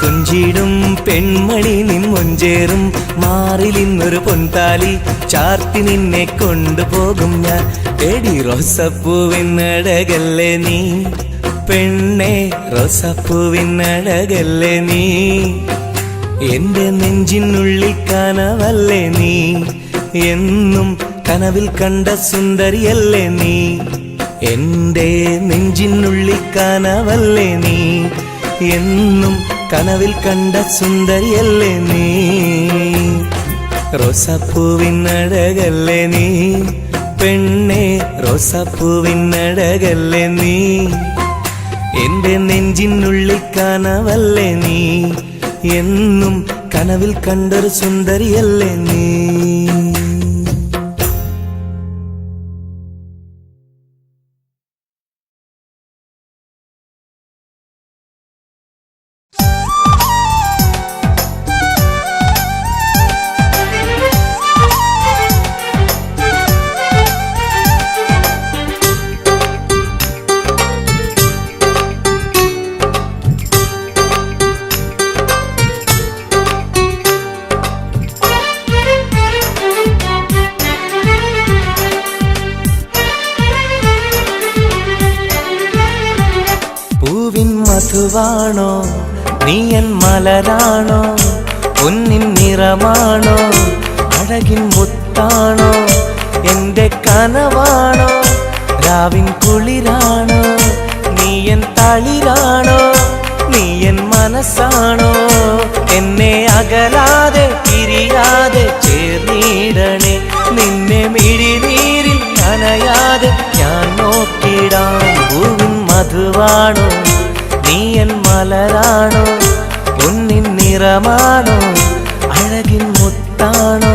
കൊഞ്ചിടും പെൺമണി നിൻ മൊഞ്ചേറും മാറിലിന്നൊരു പൊന്താലി ചാർത്തി നിന്നെ കൊണ്ടുപോകും ഞാൻ. എടി റോസാപ്പൂവിനഴകല്ലേ നീ പെണ്ണെ, റോസാപ്പൂവിനഴകല്ലേ നീ, എന്റെ നെഞ്ചിനുള്ളിൽ കനവല്ലേ നീ, എന്നും കനവിൽ കണ്ട സുന്ദരിയല്ലേ നീ, എന്റെ നെഞ്ചിനുള്ളിൽ കനവല്ലേ നീ, എന്നും കനവിൽ കണ്ട സുന്ദരിയല്ലേ നീ. റോസാപ്പൂവിനഴകല്ലേ നീ പെണ്ണെ, റോസാപ്പൂവിനഴകല്ലേ നീ, എന്റെ നെഞ്ചിനുള്ളിൽ കനവല്ലേ നീ, എന്നും കനവിൽ കണ്ടൊരു സുന്ദരിയല്ലേ നീ. മധുവാണോ നീ എൻ മലരാണോ, പൊന്നിൻ നിറമാണോ അഴകിൻ മുത്താണോ, എന്റെ കനവാണോ രാവിൻ കുളിരാണോ, നീ എൻ തളിരാണോ, നീ എൻ മനസ്സാണോ, എന്നെ അകലാതെ പിരിയാതെ ചേർന്നിടണേ, നിന്നെ മിഴിനീരിൽ നനയാതെ ഞാൻ നോക്കിടാം. പൂവിൻ മധുവാണോ നീ എൻ മലരാണോ, പൊന്നിൻ നിറമാണോ അഴകിൻ മുത്താണോ.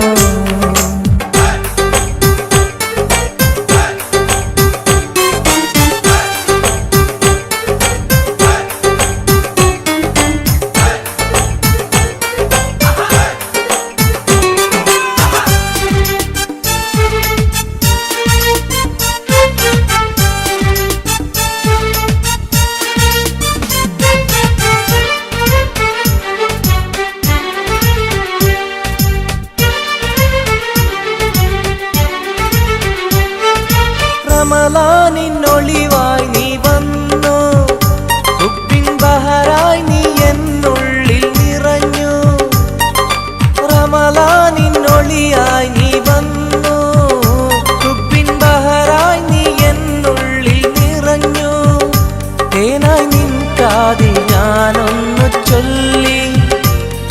ചൊല്ലി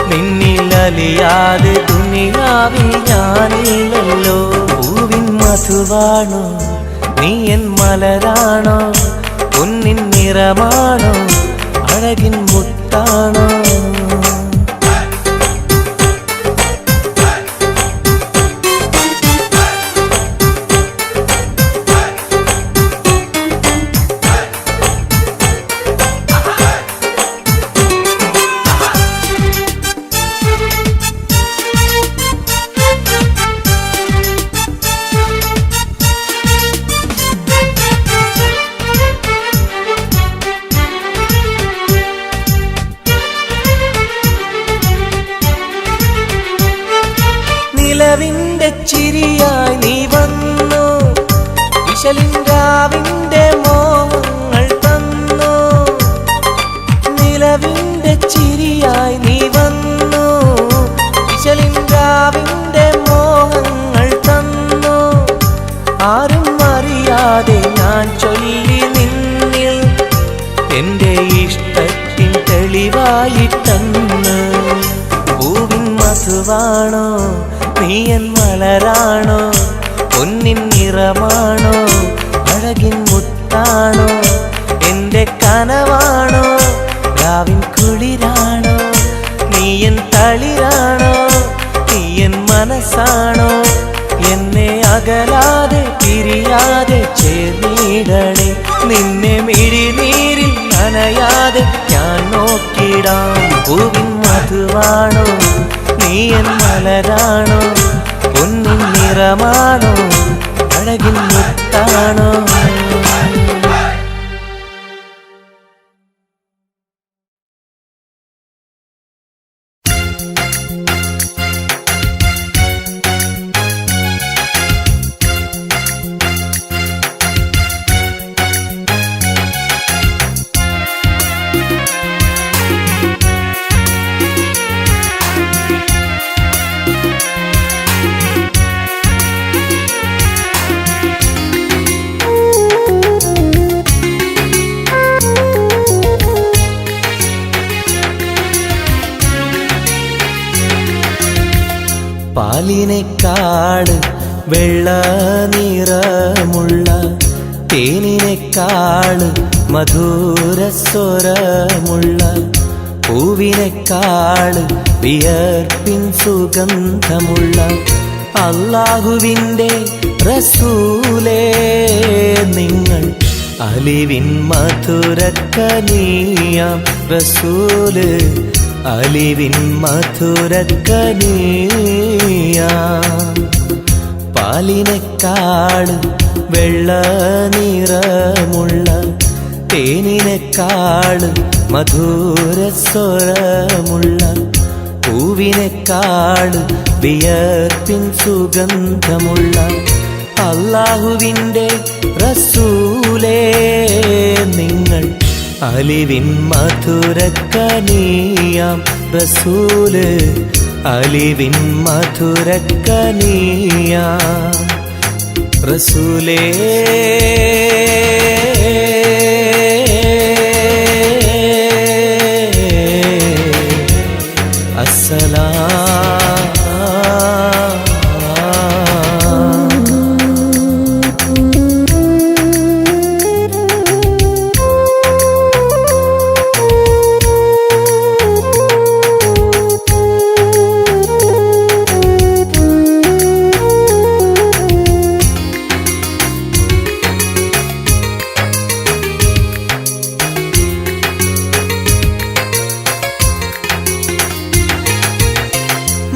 നിന്നിലലിയാതെ ദുനിയാവിൽ ഞാനില്ലല്ലോ. പൂവിൻ മധുവാണോ നീ എൻ മലരാണോ, പൊന്നിൻ നിറമാണോ അഴകിൻ മുത്താണോ. നിലവിന്റെ ചിരിയായി നീ വന്നു, വിശലിൻരാവിന്റെ മോഹങ്ങൾ തന്നു. നിലവിന്റെ ചിരിയായി നീ വന്നു, വിശലിൻരാവിന്റെ മോഹങ്ങൾ തന്നു. ആരും അറിയാതെ ഞാൻ ചൊല്ലി നിന്നിൽ എന്റെ ഇഷ്ടത്തിൻ തെളിവായിട്ടന്ന്. പൂവിൻ മധുവാണോ നീ എൻ മലരാണോ, പൊന്നിൻ നിറമാണോ അഴകിൻ മുത്താണോ. എന്റെ കനവാണോ രാവിൻ കുളിരാണോ, നീ എൻ തളിരാണോ, നീ എൻ മനസ്സാണോ. എന്നെ അകലാതെ പിരിയാതെ ചേർന്നിടണേ, നിന്നെ മിഴിനീരിൽ നനയാതെ ഞാൻ നോക്കിടാം. പൂവിൻ മധുവാണോ നീ എൻ മലരാണോ, പൊന്നിൻ നിറമാണോ അഴകിൻ മുത്താണോ. പാലിനെക്കാട് വെള്ള നിറമുള്ള, തേനിനെക്കാട് മധുരസ്വരമുള്ള, പൂവിനെക്കാട് വിയർപ്പിൻ സുഗന്ധമുള്ള അല്ലാഹുവിൻ്റെ റസൂലേ നിങ്ങൾ. അലിവിൻ മധുരക്കനിയാം റസൂല്, അലിവിൻ മധുരക്കനിയാം. പാലിനെക്കാട് വെള്ള നിറമുള്ള, തേനിനെക്കാട് മധുരസ്വരമുള്ള, പൂവിനെക്കാട് വിയർപ്പിൻ സുഗന്ധമുള്ള അല്ലാഹുവിൻ്റെ റസൂലേ നിങ്ങൾ. അലിവിൻ മധുരക്കനിയാം റസൂല്, അലിവിൻ മധുരക്കനിയാം റസൂലേ.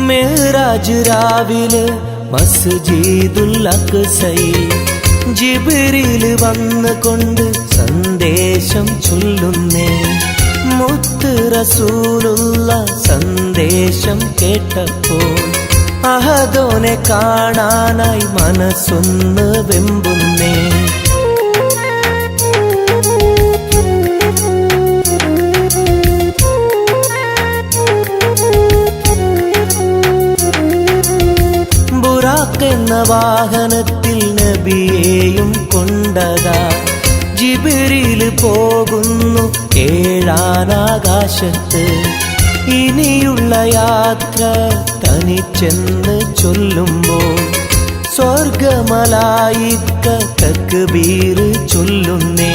മിഅ്റാജ് രാവിലെ മസ്ജിദുൽ അഖ്സയിൽ ജിബ്രീൽ വന്നുകൊണ്ട് സന്ദേശം ചൊല്ലുന്നേ. മുത്ത് റസൂലുള്ള സന്ദേശം കേട്ടപ്പോൾ അഹദോനെ കാണാനായി മനസ്സൊന്ന് വെമ്പുന്നേ. ബുറാഖ് എന്ന വാഹനത്തിൽ നബിയെയും കൊണ്ടതാ ജിബ്രീൽ പോകുന്നു ഏഴാനാകാശത്ത് ഇനിയുള്ള യാത്ര തനിച്ചെന്ന് ചൊല്ലുമ്പോൾ സ്വർഗമലായിക്ക തക്ബീർ ചൊല്ലുന്നേ.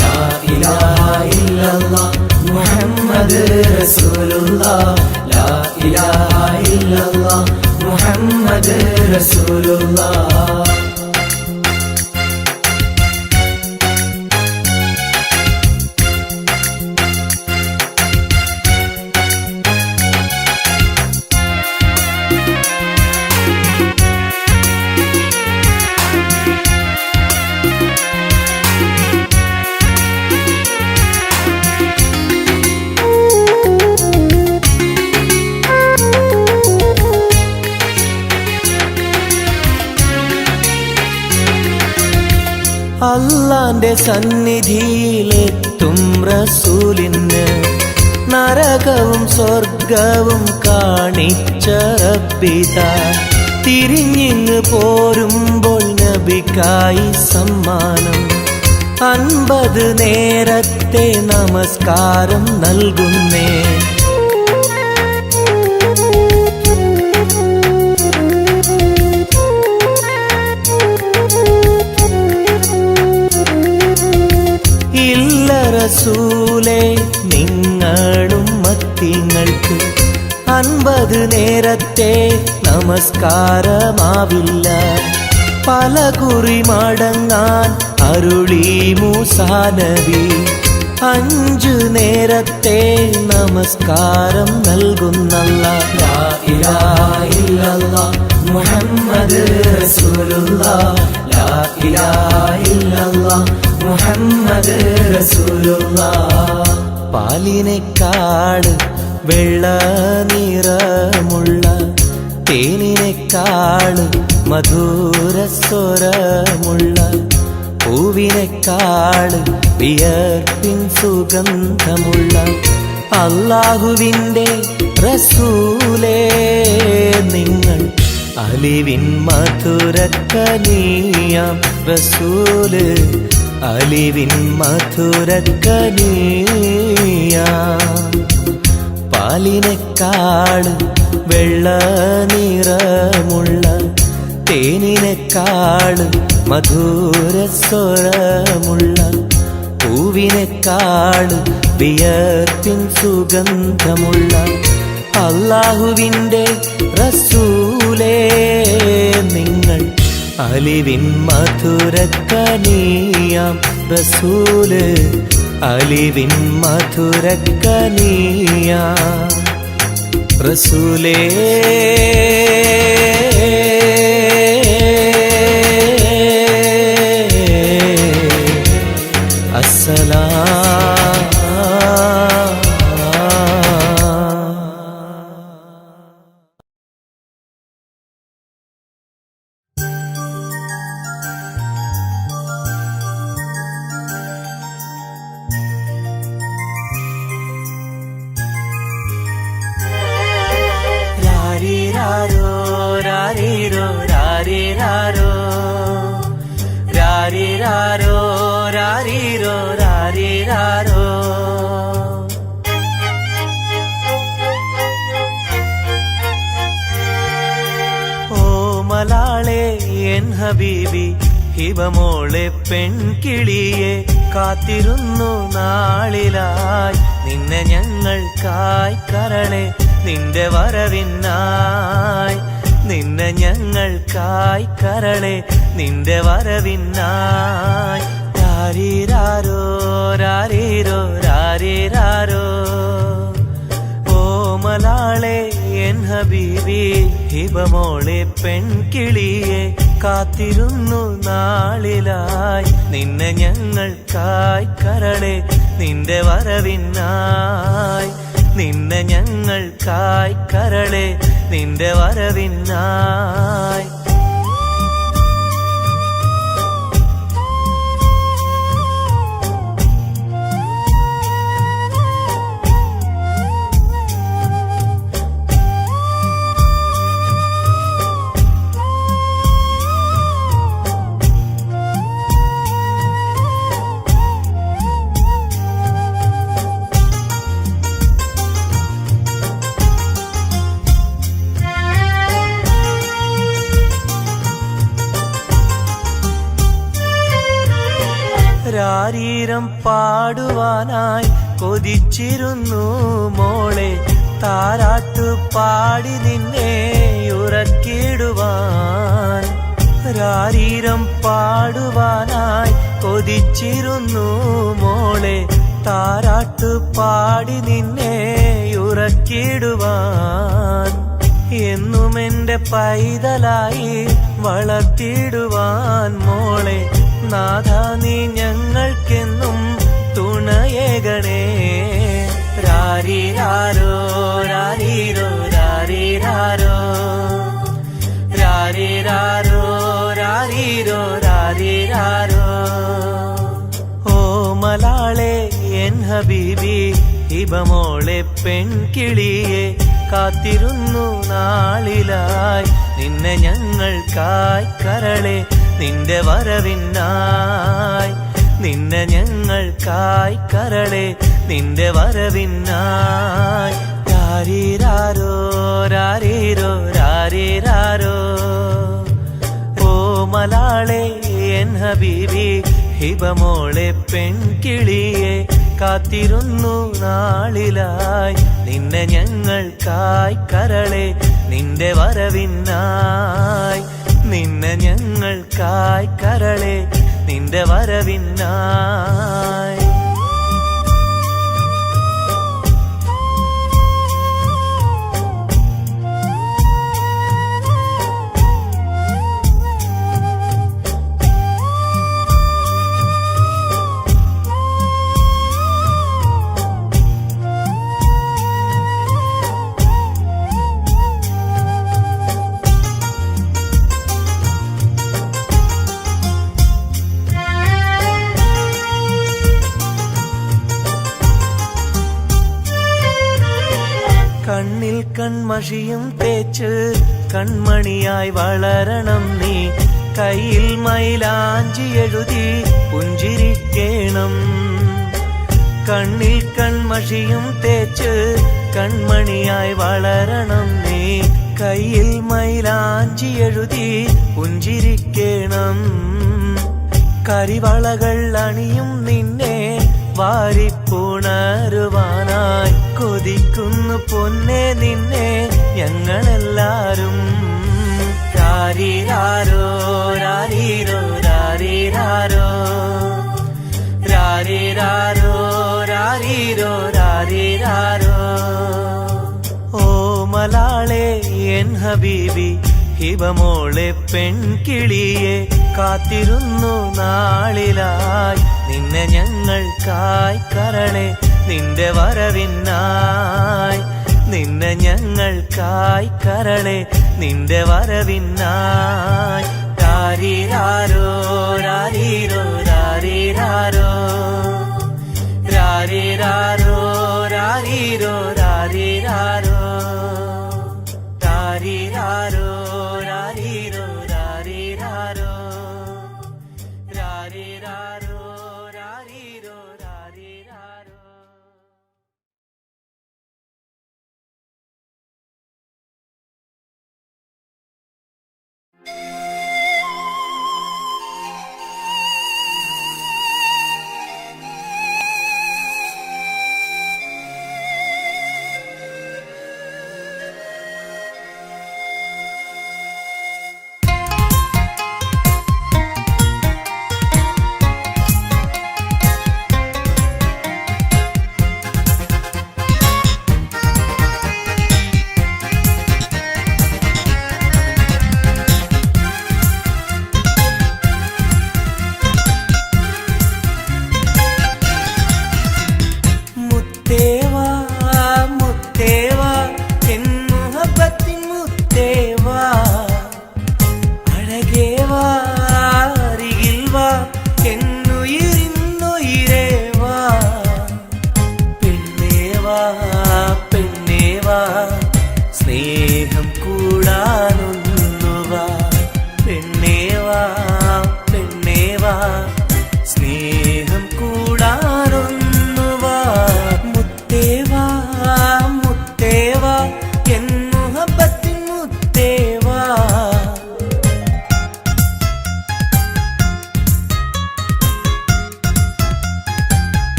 ലാ ഇലാഹ ഇല്ലല്ലാഹ് മുഹമ്മദ് റസൂലുള്ളാഹ്, ലാ ഇലാഹ ഇല്ലല്ലാഹ് മുഹമ്മദ് റസൂലുള്ളാഹ്. അല്ലാന്റെ സന്നിധിയിലെത്തും റസൂലിന് നരകവും സ്വർഗവും കാണിച്ച റബ്ബിത തിരിഞ്ഞിങ്ങ് പോരുമ്പോൾ നബിക്കായി സമ്മാനം 50 നേരത്തെ നമസ്കാരം നൽകുന്നേ. റസൂലേ നിങ്ങളും മത്തിങ്ങൾക്ക് 50 നേരത്തെ നമസ്കാരമാവില്ല. പല കുറി മടങ്ങാൻ അരുളി മൂസാ നബി 5 നേരത്തെ നമസ്കാരം നൽകുന്നല്ലാഹ്. ലാ ഇലാഹ ഇല്ലല്ലാഹ് മുഹമ്മദ് റസൂലുള്ളാഹ്, ലാ ഇലാഹ ഇല്ലല്ലാഹ് മുഹമ്മദ് റസൂലുള്ളാഹ്. പാലിനെക്കാട് വെള്ള നിറമുള്ള തേനിനെക്കാട് മധുരസ്വരമുള്ള പൂവിനെക്കാട് വിയർപ്പിൻ സുഗന്ധമുള്ള അല്ലാഹുവിൻ്റെ റസൂലേ നിങ്ങൾ അലിവിൻ മധുരക്കനിയാം റസൂല്, അലിവിൻ മധുരക്കനിയാം. പാലിനെക്കാട് വെള്ള നിറമുള്ള തേനിനെക്കാട് മധുരസ്വരമുള്ള പൂവിനെക്കാട് വിയർപ്പിൻ സുഗന്ധമുള്ള അല്ലാഹുവിൻ്റെ റസൂലേ നിങ്ങൾ അലിവിൻ മധുരക്കനിയാം റസൂല്, അലിവിൻ മധുരക്കനിയാം റസൂലേ. രാരിരാരോ രാരിരോ രാരിരാരോ രാരിരാരോ രാരിരോ രാരിരാരോ. ഓ മലാളെ എൻ ഹബീബി ഹിബമോളെ പെൺകിളിയെ കാത്തിരുന്നു നാളിലായി നിന്നെ ഞങ്ങൾക്കായി കരളെ നിന്റെ വരവിനായി, നിന്നെ ഞങ്ങൾക്കായി കരളെ നിന്റെ വരവിനായി. രാരിരാരോ രാരിരോ രാരിരാരോ. ഓ മലാളെ എൻ ഹബീബി ഹിബമോളെ പെൺകിളിയെ കാത്തിരുന്നു നാളിലായി നിന്നെ ഞങ്ങൾക്കായി കരളെ നിന്റെ വരവിനായി, നിന്നെ ഞങ്ങൾക്കായി കരളെ നിന്റെ വരവിനായി. ശാരീരം പാടുവാനായി കൊതിച്ചിരുന്നു മോളെ, താരാട്ടു പാടി നിന്നെ ഉറക്കിടുവാൻ. ശാരീരം പാടുവാനായി കൊതിച്ചിരുന്നു മോളെ, താരാട്ടു പാടി നിന്നെ ഉറക്കിടുവാൻ. എന്നും എന്റെ പൈതലായി വളർത്തിടുവാൻ മോളെ, നാഥ നീ ഞങ്ങൾക്കെന്നും തുണയേകണേ. രാരീരാരോ രാരീരോ രാരീരാരോ രാരീരാരോ രാരീരോ രാരീരാരോ. ഓ മലാളെ എൻ ഹബീബി ഹിബമോളെ പെൺകിളിയെ, കാത്തിരുന്നു നാളിലായി നിന്നെ ഞങ്ങൾക്കായി കരളെ, നിന്റെ വരവിനായി നിന്നെ ഞങ്ങൾക്കായി കരളെ, നിന്റെ വരവിനായി. രാരീരാരോ രാരീരോ രാരീരാരോ. ഓ മലാളെ എൻ ഹബീബി ഹിബമോളെ പെൺകിളിയെ, കാത്തിരുന്നു നാളിലായി നിന്നെ ഞങ്ങൾക്കായി കരളെ, നിന്റെ വരവിനായി നിന്നെ ഞങ്ങൾക്കായി കരളെ, നിന്റെ വരവിനായി. കണ്ണിൽ കൺമഷിയും തേച്ച് കൺമണിയായി വളരണം നീ, കയ്യിൽ മൈലാഞ്ചി എഴുതി പുഞ്ചിരിക്കേണം. കണ്ണിൽ കൺമഷിയും തേച്ച് കൺമണിയായി വളരണം നീ, കയ്യിൽ മൈലാഞ്ചി എഴുതി പുഞ്ചിരിക്കേണം. കരിവളകൾ അണിയും നിന്നെ വാരിപ്പുണരുവാനായി കൊതിക്കുന്നു പൊന്നെ നിന്നെ ഞങ്ങളെല്ലാരും. രാരീരാരോ രാരീരോ രാരീരാരോ രാരീരാരോ രാരീരോ രാരീരാരോ. ഓ മലാളെ എൻ ഹബീബി ഹിബമോളെ പെൺകിളിയെ, കാത്തിരുന്നു നാളിലായി നിന്നെ ഞങ്ങൾക്കായി കരളെ, നിന്റെ വരവിനായി നിന്നെ ഞങ്ങൾക്കായി കരളെ, നിന്റെ വരവിനായി. രാരീരാരോ രാരീരോ രാരീരാരോ രാരീരാരോ രാരീരോ രാരീരാരോ രാരീരാരോ രാരീരോ രാരീരാരോ രാരീരാരോ രാരീരോ രാരീരാരോ.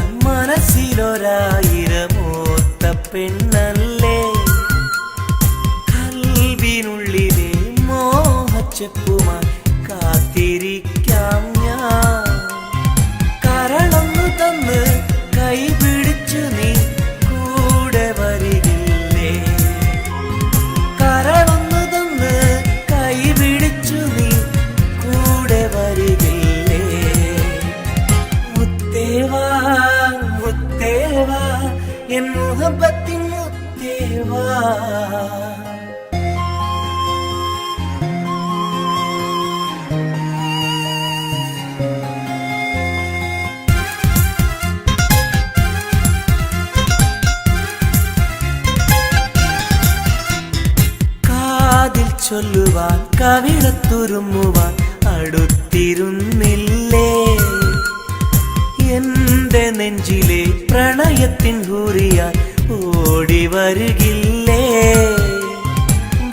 ഞാൻ മനസ്സിലൊരായിരമോത്ത പെണ്ണല്ലേ കൽവിനുള്ളിലെ മോഹച്ചെപ്പുമായി കാത്തിരിക്കാം ഞാൻ കരളൊന്നു തന്ന് കൈപിടിച്ചു നീ കൂടെ വരികില്ലേ കരളൊന്നു തന്ന് കൈപിടിച്ചു നീ കൂടെ വരികില്ലേ മുത്തേവാ മുത്തേവാ എൻ മുഹബത്തിൻ മുത്തേവാ ചൊല്ലുവാൻ കവിളത്തുരുമ്മുവാൻ അടുത്തിരുന്നില്ലേ എന്റെ നെഞ്ചിലെ പ്രണയത്തിൻ ഹൂറിയാൻ ഓടി വരുകില്ലേ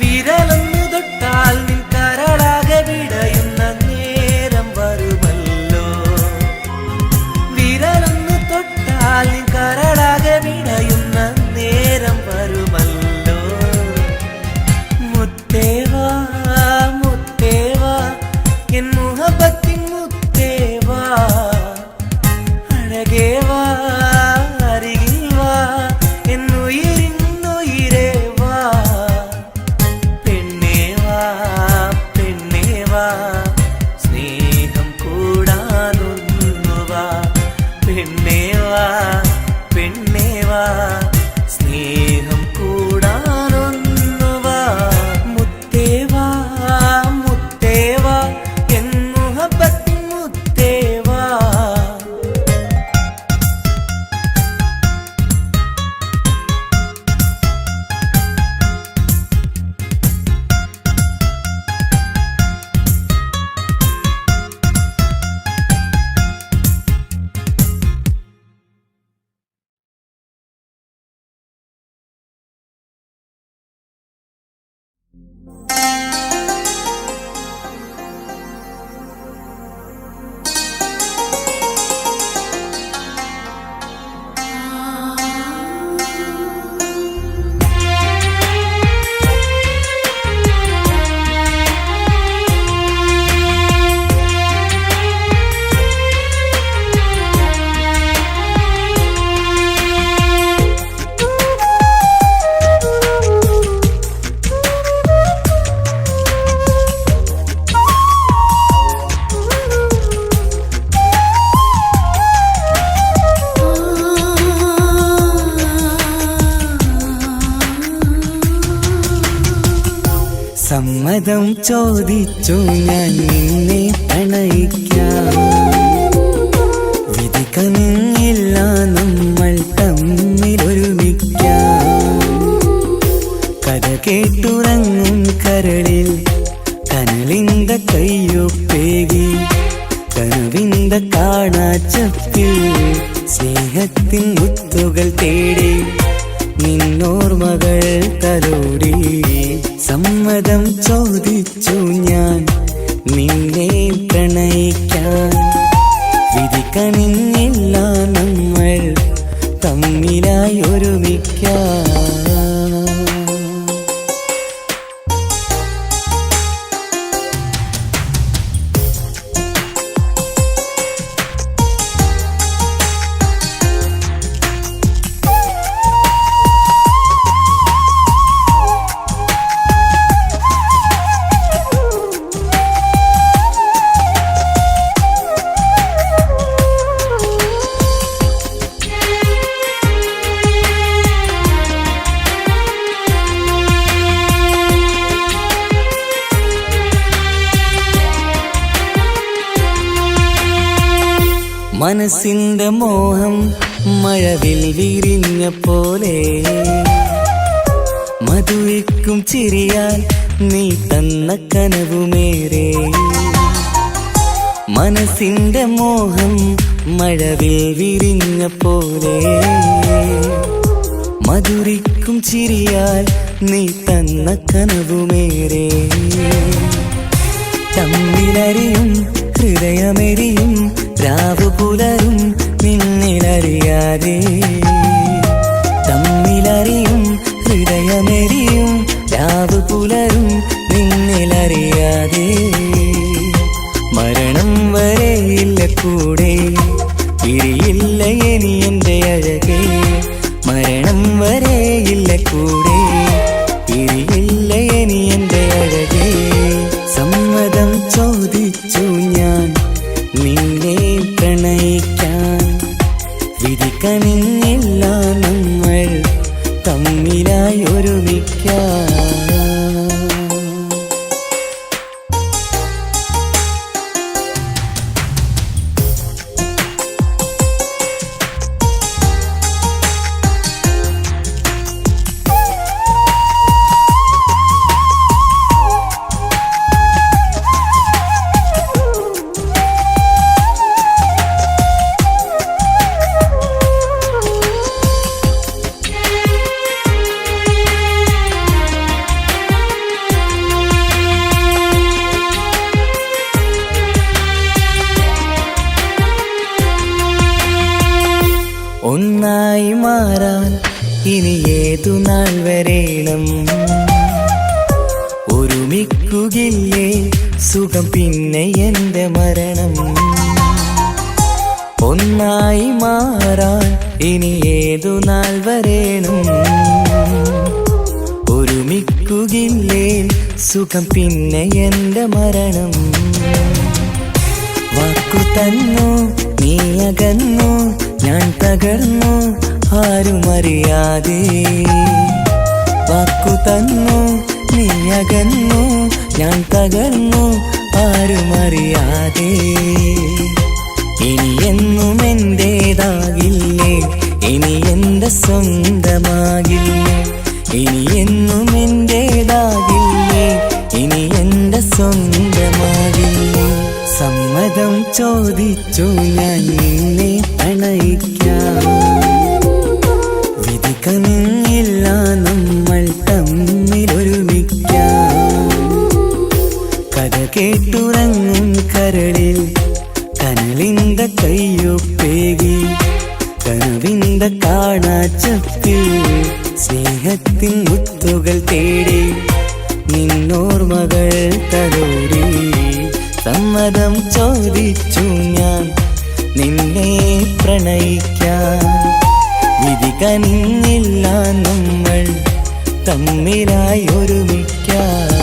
വിരലൊന്നു തൊട്ടാൽ നിൻ കരളാകെ വിടയുന്ന നേരം വരുമല്ലോ വിരലൊന്നു തൊട്ടാൽ നിൻ കരളാകെ വിടയുന്ന നേരം വരുമല്ലോ മുത്തേവാ മുത്തേവാ എൻ മുഹബത്തിൻ മുത്തേവാ അഴകേവാ അരികിൽ വാ എന്നുയിരിന്നുയിരേ വാ പെണ്ണേവാ പെണ്ണേവാ സ്നേഹം കൂടാനൊന്നുവാ പെണ്ണേവാ പെണ്ണേവാ സ്നേഹം കൂടാനൊന്നുവാ മുത്തേവാ മുത്തേവാ എൻ മുഹബത്തിൻ മുത്തേവാ സമ്മതം ചോദിച്ചു ഞാൻ നിന്നെ പ്രണയിക്കാം വിധി കനിഞ്ഞില്ല നമ്മൾ തമ്മിലൊരുമിക്കാം കഥ കേട്ടുറങ്ങും കരളിൽ കനലിന്ത കയ്യൊപ്പേകി കനവിന്ത കാണാച്ചപ്പിൽ സ്നേഹത്തിൻ മുത്തുകൾ തേടി നിന്നോർമകൾ തലോടി സമ്മതം ചോദിച്ചു ഞാൻ നിന്നെ പ്രണയിക്കാൻ വിധി കനിഞ്ഞില്ല നമ്മൾ തമ്മിലായി ഒരുമിക്കാം മനസ്സിന്റെ മോഹം മഴവിൽ വിരിഞ്ഞ പോലെ മധുവിക്കും ചിരിയാൽ നീ തന്ന കനവുമേറെ മനസ്സിന്റെ മോഹം മഴവിൽ വിരിഞ്ഞ പോലെ മധുരിക്കും ചിരിയാൽ നീ തന്ന കനവുമേറെ തമ്മിലറിയും ഹൃദയമെരിയും രാവു പുലരും നിന്നിലറിയാതെ തമ്മിലറിയും ഹൃദയമെരിയും രാവ് പുലരും നിന്നിലറിയാതെ മരണം വരെയില്ല കൂടെ പിരിയില്ല ഇനി എൻ്റെ അഴകേ മരണം വരെയില്ല കൂടെ പിരിയില്ല ഇനി എൻ്റെ അഴകേ സമ്മതം ചോദിച്ചു ഞാൻ നിന്നെ പ്രണയിക്കാൻ വിധി കനിഞ്ഞില്ല നമ്മൾ തമ്മിലായി ഒരുമിക്കാൻ ഒന്നായി മാറാൻ ഇനി ഏതു നാൾ വരേണം ഒരുമിക്കുകയില്ലേ സുഖം പിന്നെ എൻ്റെ മരണം ഒന്നായി മാറാൻ ഇനി ഏതു നാൾ വരേണം ഒരുമിക്കുകയില്ലേ സുഖം പിന്നെ എൻ്റെ മരണം വാക്കു തന്നു നീ അകന്നു ഞാൻ തകർന്നു ആരുമറിയാതെ വാക്കു തന്നു നീ അകന്നു ഞാൻ തകർന്നു ആരുമറിയാതെ ഇനി എന്നും എന്റേതാകില്ലേ ഇനി എൻ്റെ സ്വന്തമാകില്ലേ ഇനി എന്നും എന്റേതാകില്ലേ ഇനി എൻ്റെ സ്വന്തമാകില്ലേ സമ്മതം ചോദിച്ചു ഞാൻ നിന്നെ പ്രണയിക്കാം വിധി കനിഞ്ഞില്ല നമ്മൾ തമ്മിലൊരുമിക്കാം കഥ കേട്ടുറങ്ങും കരളിൽ കനലിന്ത കയ്യൊപ്പേകി കനവിന്ത കാണാച്ചപ്പിൽ സ്നേഹത്തിൻ മുത്തുകൾ തേടി നിന്നോർമകൾ തലോടി സമ്മതം ചോദിച്ചു ഞാൻ നിന്നെ പ്രണയിക്കാൻ വിധി കനിഞ്ഞില്ല നമ്മൾ തമ്മിലായി ഒരുമിക്കാൻ